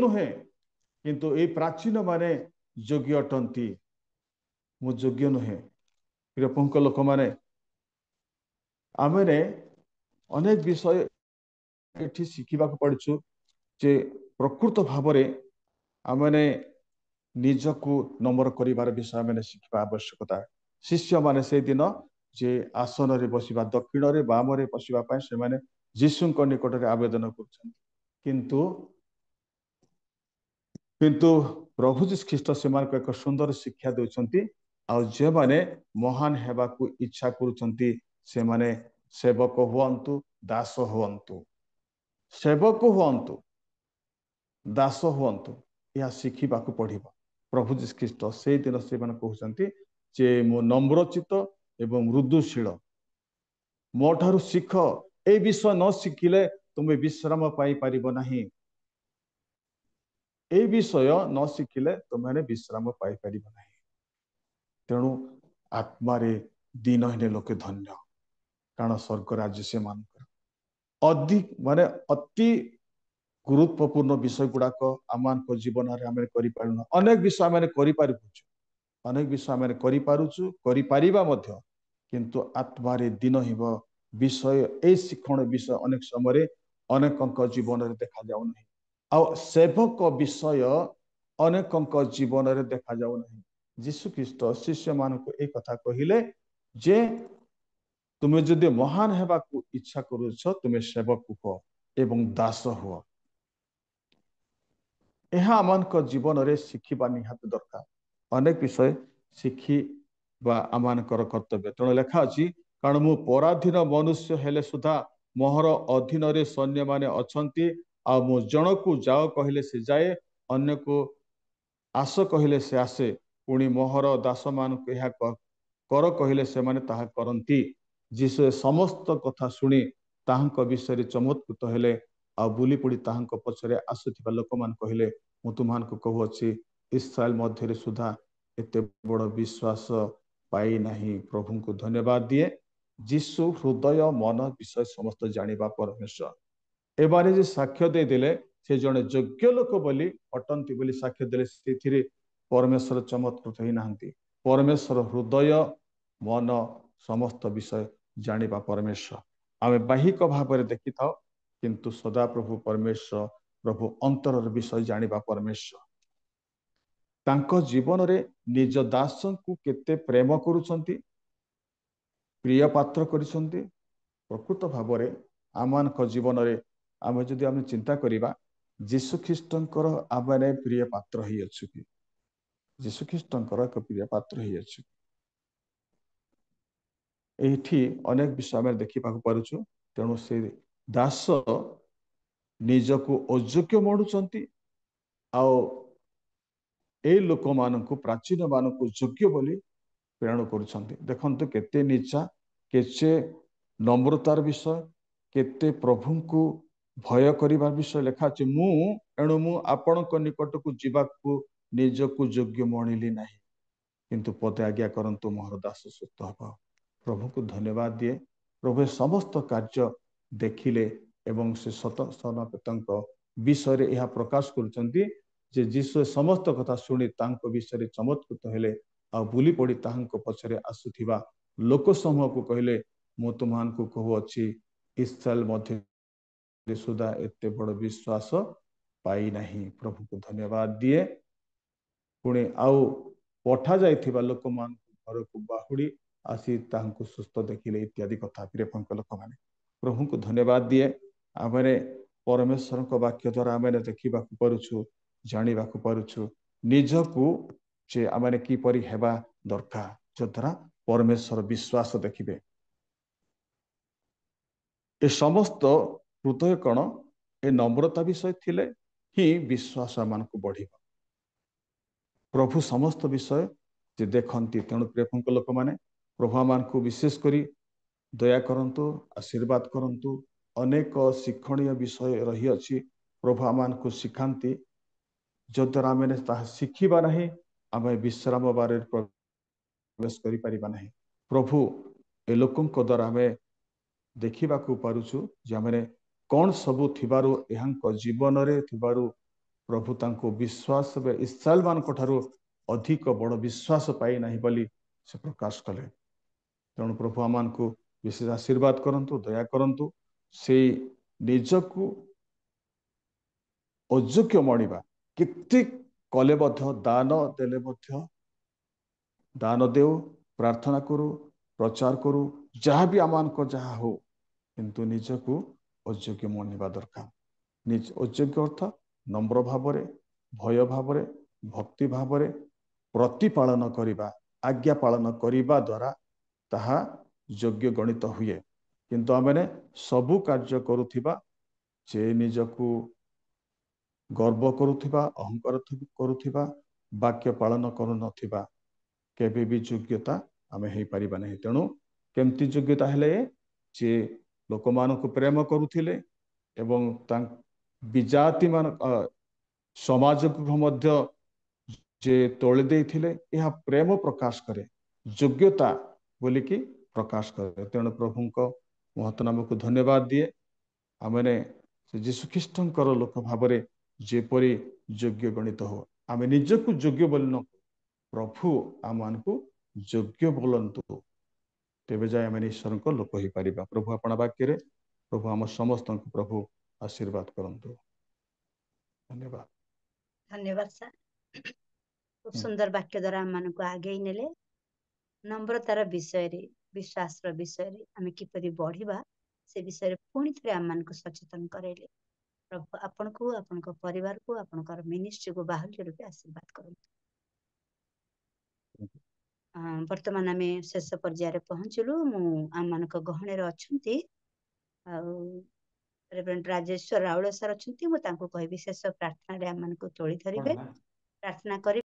ନୁହେଁ, କିନ୍ତୁ ଏଇ ପ୍ରାଚୀନ ମାନେ ଯୋଗ୍ୟ ଅଟନ୍ତି, ମୁଁ ଯୋଗ୍ୟ ନୁହେଁ। ପ୍ରଭୁଙ୍କ ଲୋକମାନେ ଆମେ ଅନେକ ବିଷୟ ଏଠି ଶିଖିବାକୁ ପଡୁଛୁ ଯେ ପ୍ରକୃତ ଭାବରେ ଆମେ ନିଜକୁ ନମ୍ର କରିବାର ବିଷୟ ଆମେ ଶିଖିବା ଆବଶ୍ୟକତା। ଶିଷ୍ୟମାନେ ସେଇଦିନ ଯେ ଆସନରେ ବସିବା, ଦକ୍ଷିଣରେ ବାମରେ ବସିବା ପାଇଁ ସେମାନେ ଯୀଶୁଙ୍କ ନିକଟରେ ଆବେଦନ କରୁଛନ୍ତି, କିନ୍ତୁ ପ୍ରଭୁ ଯୀଶୁ ଖ୍ରୀଷ୍ଟ ସେମାନଙ୍କୁ ଏକ ସୁନ୍ଦର ଶିକ୍ଷା ଦେଉଛନ୍ତି। ଆଉ ଯେଉଁମାନେ ମହାନ ହେବାକୁ ଇଚ୍ଛା କରୁଛନ୍ତି ସେମାନେ ସେବକ ହୁଅନ୍ତୁ, ଦାସ ହୁଅନ୍ତୁ, ଦାସ ହୁଅନ୍ତୁ, ଏହା ଶିଖିବାକୁ ପଡିବ। ପ୍ରଭୁ ଯୀଶୁ ଖ୍ରୀଷ୍ଟ ସେଇଦିନ ସେମାନେ କହୁଛନ୍ତି ଯେ ମୁଁ ନମ୍ରଚିତ ଏବଂ ମୃଦୁଶୀଳ, ମୋ ଠାରୁ ଶିଖ, এই ବିଷୟ ନ ଶିଖିଲେ ତୁମେ ବିଶ୍ରାମ ପାଇପାରିବ ନାହିଁ, এই ବିଷୟ ନ ଶିଖିଲେ ତୁମେ ବିଶ୍ରାମ ପାଇପାରିବ ନାହିଁ। ତେଣୁ ଆତ୍ମାରେ ଦିନ ହେଲେ ଲୋକେ ଧନ୍ୟ, କାରଣ ସ୍ୱର୍ଗ ରାଜ୍ୟ ସେମାନଙ୍କର। ଅତି ଗୁରୁତ୍ୱପୂର୍ଣ୍ଣ ବିଷୟ ଗୁଡାକ ଆମମାନଙ୍କ ଜୀବନରେ ଆମେ କରିପାରୁନା। ଅନେକ ବିଷୟ ଆମେ କରିପାରୁଛୁ, କରିପାରିବା ମଧ୍ୟ, କିନ୍ତୁ ଆତ୍ମାରେ ଦିନ ହେବ ବିଷୟ, এই ଶିକ୍ଷଣ ବିଷୟ ଅନେକ ସମୟରେ ଅନେକଙ୍କ ଜୀବନରେ ଦେଖାଯାଉନାହିଁ। ଆଉ ସେବକ ବିଷୟ ଅନେକଙ୍କ ଜୀବନରେ ଦେଖାଯାଉନାହିଁ। ଯୀଶୁ ଖ୍ରୀଷ୍ଟ ଶିଷ୍ୟମାନଙ୍କୁ এই କଥା କହିଲେ ଯେ ତୁମେ ଯଦି ମହାନ ହେବାକୁ ଇଚ୍ଛା କରୁଛ ତୁମେ ସେବକ ହୁଅ ଏବଂ ଦାସ ହୁଅ। ଏହା ଆମମାନଙ୍କ ଜୀବନରେ ଶିଖିବା ନିହାତି ଦରକାର। ଅନେକ ବିଷୟ ଶିଖିବା ଆମମାନଙ୍କର କର୍ତ୍ତବ୍ୟ। ତେଣୁ ଲେଖା ଅଛି କାରଣ ମୁଁ ପରାଧୀନ ମନୁଷ୍ୟ ହେଲେ ସୁଦ୍ଧା ମୋହର ଅଧୀନରେ ସୈନ୍ୟମାନେ ଅଛନ୍ତି, ଆଉ ମୁଁ ଜଣକୁ ଯାଅ କହିଲେ ସେ ଯାଏ, ଅନ୍ୟକୁ ଆସ କହିଲେ ସେ ଆସେ, ପୁଣି ମୋହର ଦାସମାନଙ୍କୁ ଏହା କର କହିଲେ ସେମାନେ ତାହା କରନ୍ତି। ଯୀଶୁ ସମସ୍ତ କଥା ଶୁଣି ତାହାଙ୍କ ବିଷୟରେ ଚମତ୍କୃତ ହେଲେ, ଆଉ ବୁଲି ପଡ଼ି ତାହାଙ୍କ ପଛରେ ଆସୁଥିବା ଲୋକମାନେ କହିଲେ ମୁଁ ତୁମମାନଙ୍କୁ କହୁଅଛି ଇସ୍ରାଏଲ ମଧ୍ୟରେ ସୁଦ୍ଧା ଏତେ ବଡ଼ ବିଶ୍ୱାସ ପାଇନାହିଁ। ପ୍ରଭୁଙ୍କୁ ଧନ୍ୟବାଦ ଦିଏ। ଯୀଶୁ ହୃଦୟ ମନ ବିଷୟ ସମସ୍ତ ଜାଣିବା ପରମେଶ୍ୱର। ଏମାନେ ଯେ ସାକ୍ଷ୍ୟ ଦେଇଦେଲେ ସେ ଜଣେ ଯୋଗ୍ୟ ଲୋକ ବୋଲି ଅଟନ୍ତି ବୋଲି ସାକ୍ଷ୍ୟ ଦେଲେ, ସେଥିରେ ପରମେଶ୍ୱର ଚମତ୍କୃତ ହେଇନାହାନ୍ତି। ପରମେଶ୍ୱର ହୃଦୟ ମନ ସମସ୍ତ ବିଷୟ ଜାଣିବା ପରମେଶ୍ୱର। ଆମେ ବାହିକ ଭାବରେ ଦେଖିଥାଉ, କିନ୍ତୁ ସଦାପ୍ରଭୁ ପରମେଶ୍ୱର ପ୍ରଭୁ ଅନ୍ତରର ବିଷୟ ଜାଣିବା ପରମେଶ୍ୱର। ତାଙ୍କ ଜୀବନରେ ନିଜ ଦାସଙ୍କୁ କେତେ ପ୍ରେମ କରୁଛନ୍ତି, ପ୍ରିୟ ପାତ୍ର କରିଛନ୍ତି। ପ୍ରକୃତ ଭାବରେ ଆମମାନଙ୍କ ଜୀବନରେ ଆମେ ଯଦି ଚିନ୍ତା କରିବା ଯୀଶୁ ଖ୍ରୀଷ୍ଟଙ୍କର ଆମେ ପ୍ରିୟ ପାତ୍ର ହେଇଅଛୁ କି? ଯୀଶୁ ଖ୍ରୀଷ୍ଟଙ୍କର ଏକ ପ୍ରିୟ ପାତ୍ର ହେଇଅଛୁ। ଏଇଠି ଅନେକ ବିଷୟ ଆମେ ଦେଖିବାକୁ ପାରୁଛୁ। ତେଣୁ ସେ ଦାସ ନିଜକୁ ଅଯୋଗ୍ୟ ମଣୁଛନ୍ତି, ଆଉ ଏଇ ଲୋକମାନଙ୍କୁ ପ୍ରାଚୀନ ମାନଙ୍କୁ ଯୋଗ୍ୟ ବୋଲି ପ୍ରେରଣ କରୁଛନ୍ତି। ଦେଖନ୍ତୁ କେତେ ନିଚା, କେତେ ନମ୍ରତାର ବିଷୟ, କେତେ ପ୍ରଭୁଙ୍କୁ ଭୟ କରିବା ବିଷୟ ଲେଖା ଅଛି। ଏଣୁ ମୁଁ ଆପଣଙ୍କ ନିକଟକୁ ଯିବାକୁ ନିଜକୁ ଯୋଗ୍ୟ ମଣିଲି ନାହିଁ, କିନ୍ତୁ ପଦେ ଆଜ୍ଞା କରନ୍ତୁ, ମୋର ଦାସ ସୁସ୍ଥ ହେବ। ପ୍ରଭୁଙ୍କୁ ଧନ୍ୟବାଦ ଦିଏ। ପ୍ରଭୁ ସମସ୍ତ କାର୍ଯ୍ୟ ଦେଖିଲେ ଏବଂ ସେ ସତଙ୍କ ବିଷୟରେ ଏହା ପ୍ରକାଶ କରୁଛନ୍ତି ଯେ ଯୀଶୁ ସମସ୍ତ କଥା ଶୁଣି ତାଙ୍କ ବିଷୟରେ ଚମତ୍କୃତ ହେଲେ, ଆଉ ବୁଲି ପଡ଼ି ତାହାଙ୍କ ପଛରେ ଆସୁଥିବା ଲୋକ ସମୂହକୁ କହିଲେ, ମୁଁ ତୁମମାନଙ୍କୁ କହୁଅଛି, ଇସ୍ରାଏଲ ମଧ୍ୟରେ ସୁଦ୍ଧା ଏତେ ବଡ଼ ବିଶ୍ୱାସ ପାଇନାହିଁ। ପ୍ରଭୁଙ୍କୁ ଧନ୍ୟବାଦ ଦିଏ। ପୁଣି ଆଉ ପଠା ଯାଇଥିବା ଲୋକମାନଙ୍କୁ ଘରକୁ ବାହୁଡ଼ି ଆସି ତାହାଙ୍କୁ ସୁସ୍ଥ ଦେଖିଲେ ଇତ୍ୟାଦି କଥା ପ୍ରିୟଙ୍କ ଲୋକମାନେ। ପ୍ରଭୁଙ୍କୁ ଧନ୍ୟବାଦ ଦିଏ। ଆମେ ପରମେଶ୍ୱରଙ୍କ ବାକ୍ୟ ଦ୍ୱାରା ଆମେ ଦେଖିବାକୁ ପାରୁଛୁ, ଜାଣିବାକୁ ପାରୁଛୁ ନିଜକୁ ଯେ ଆମେ କିପରି ହେବା ଦରକାର, ଯଦ୍ୱାରା ପରମେଶ୍ୱର ବିଶ୍ୱାସ ଦେଖିବେ। ଏ ସମସ୍ତ ହୃଦୟ କଣ ଏ ନମ୍ରତା ବିଷୟ ଥିଲେ ହିଁ ବିଶ୍ୱାସ ଆମମାନଙ୍କୁ ବଢିବ। ପ୍ରଭୁ ସମସ୍ତ ବିଷୟ ଯେ ଦେଖନ୍ତି। ତେଣୁ ପ୍ରିୟଙ୍କ ଲୋକମାନେ, ପ୍ରଭୁ ଆମମାନଙ୍କୁ ବିଶେଷ କରି ଦୟା କରନ୍ତୁ, ଆଶୀର୍ବାଦ କରନ୍ତୁ। ଅନେକ ଶିକ୍ଷଣୀୟ ବିଷୟ ରହିଅଛି ପ୍ରଭୁ ଆମମାନଙ୍କୁ ଶିଖାନ୍ତି, ଯଦ୍ୱାରା ଆମେ ତାହା ଶିଖିବା ନାହିଁ, ଆମେ ବିଶ୍ରାମ ବାରରେ ପ୍ରବେଶ କରିପାରିବା ନାହିଁ। ପ୍ରଭୁ ଏ ଲୋକଙ୍କ ଦ୍ୱାରା ଆମେ ଦେଖିବାକୁ ପାରୁଛୁ ଯେ ଆମେ କ'ଣ ସବୁ ଥିବାରୁ ଏହାଙ୍କ ଜୀବନରେ ଥିବାରୁ ପ୍ରଭୁ ତାଙ୍କୁ ବିଶ୍ୱାସ ଇସ୍ରାଏଲ ମାନଙ୍କ ଠାରୁ ଅଧିକ ବଡ଼ ବିଶ୍ୱାସ ପାଇନାହିଁ ବୋଲି ସେ ପ୍ରକାଶ କଲେ। ତେଣୁ ପ୍ରଭୁ ଆମମାନଙ୍କୁ ବିଶେଷ ଆଶୀର୍ବାଦ କରନ୍ତୁ, ଦୟା କରନ୍ତୁ। ସେଇ ନିଜକୁ ଅଯୋଗ୍ୟ ମଣିବା, କେତେ କଲେ ମଧ୍ୟ, ଦାନ ଦେଲେ ମଧ୍ୟ, ଦାନ ଦେଉ, ପ୍ରାର୍ଥନା କରୁ, ପ୍ରଚାର କରୁ, ଯାହା ବି ଆମମାନଙ୍କ ଯାହା ହଉ, କିନ୍ତୁ ନିଜକୁ ଅଯୋଗ୍ୟ ମଣିବା ଦରକାର। ଅଯୋଗ୍ୟ ଅର୍ଥ ନମ୍ର ଭାବରେ, ଭୟ ଭାବରେ, ଭକ୍ତି ଭାବରେ ପ୍ରତିପାଳନ କରିବା, ଆଜ୍ଞା ପାଳନ କରିବା ଦ୍ୱାରା ତାହା ଯୋଗ୍ୟ ଗଣିତ ହୁଏ। କିନ୍ତୁ ଆମେ ସବୁ କାର୍ଯ୍ୟ କରୁଥିବା, ଯେ ନିଜକୁ ଗର୍ବ କରୁଥିବା, ଅହଙ୍କାର କରୁଥିବା, ବାକ୍ୟ ପାଳନ କରୁନଥିବା, କେବେ ବି ଯୋଗ୍ୟତା ଆମେ ହେଇପାରିବା ନାହିଁ। ତେଣୁ କେମିତି ଯୋଗ୍ୟତା ହେଲେ ଯେ ଲୋକମାନଙ୍କୁ ପ୍ରେମ କରୁଥିଲେ ଏବଂ ବିଜାତି ସମାଜକୁ ମଧ୍ୟ ଯେ ତୋଳି ଦେଇଥିଲେ, ଏହା ପ୍ରେମ ପ୍ରକାଶ କରେ, ଯୋଗ୍ୟତା ବୋଲିକି ପ୍ରକାଶ କରେ। ତେଣୁ ପ୍ରଭୁଙ୍କ ମହତ୍ ନାମକୁ ଧନ୍ୟବାଦ ଦିଏ। ଆମେ ଯୀଶୁଖ୍ରୀଷ୍ଟଙ୍କର ଲୋକ ଭାବରେ ଯେପରି ଯୋଗ୍ୟ ଗଣିତ ହଉ, ଆମେ ନିଜକୁ ଯୋଗ୍ୟ ବୋଲି ନ, ପ୍ରଭୁ ଆମମାନଙ୍କୁ ଯୋଗ୍ୟ ବୋଲନ୍ତୁ, ତେବେ ଯାଇ ଆମେ ଈଶ୍ୱରଙ୍କ ଲୋକ ହେଇପାରିବା। ପ୍ରଭୁ ଆପଣା ବାକ୍ୟରେ ପ୍ରଭୁ ଆମ ସମସ୍ତଙ୍କୁ ପ୍ରଭୁ ଆଶୀର୍ବାଦ କରନ୍ତୁ। ଧନ୍ୟବାଦ। ଧନ୍ୟବାଦ ସାର୍। ଖୁବ ସୁନ୍ଦର ବାକ୍ୟ ଦ୍ୱାରା ଆମମାନଙ୍କୁ ଆଗେଇ ନେଲେ। ନମ୍ରତାର ବିଷୟରେ, ବିଶ୍ୱାସର ବିଷୟରେ ଆମେ କିପରି ବଢିବା ସେ ବିଷୟରେ ପୁଣି ଥରେ ଆମମାନଙ୍କୁ ସଚେତନ କରାଇଲେ। ପ୍ରଭୁ ଆପଣଙ୍କୁ, ଆପଣଙ୍କ ପରିବାରକୁ, ଆପଣଙ୍କର ମିନିଷ୍ଟ୍ରିକୁ ବାହୁଲ୍ୟ ରୂପେ ଆଶୀର୍ବାଦ କରନ୍ତୁ। ବର୍ତ୍ତମାନ ଆମେ ଶେଷ ପର୍ଯ୍ୟାୟରେ ପହଞ୍ଚିଲୁ। ମୁଁ ଆମମାନଙ୍କ ଗହଣରେ ଅଛନ୍ତି ଆଉ ରେଭରେଣ୍ଡ ରାଜେଶ୍ୱର ରାଉଳ ସାର୍ ଅଛନ୍ତି। ମୁଁ ତାଙ୍କୁ କହିବି ଶେଷ ପ୍ରାର୍ଥନାରେ ଆମମାନଙ୍କୁ ତୋଳି ଧରିବେ, ପ୍ରାର୍ଥନା କରି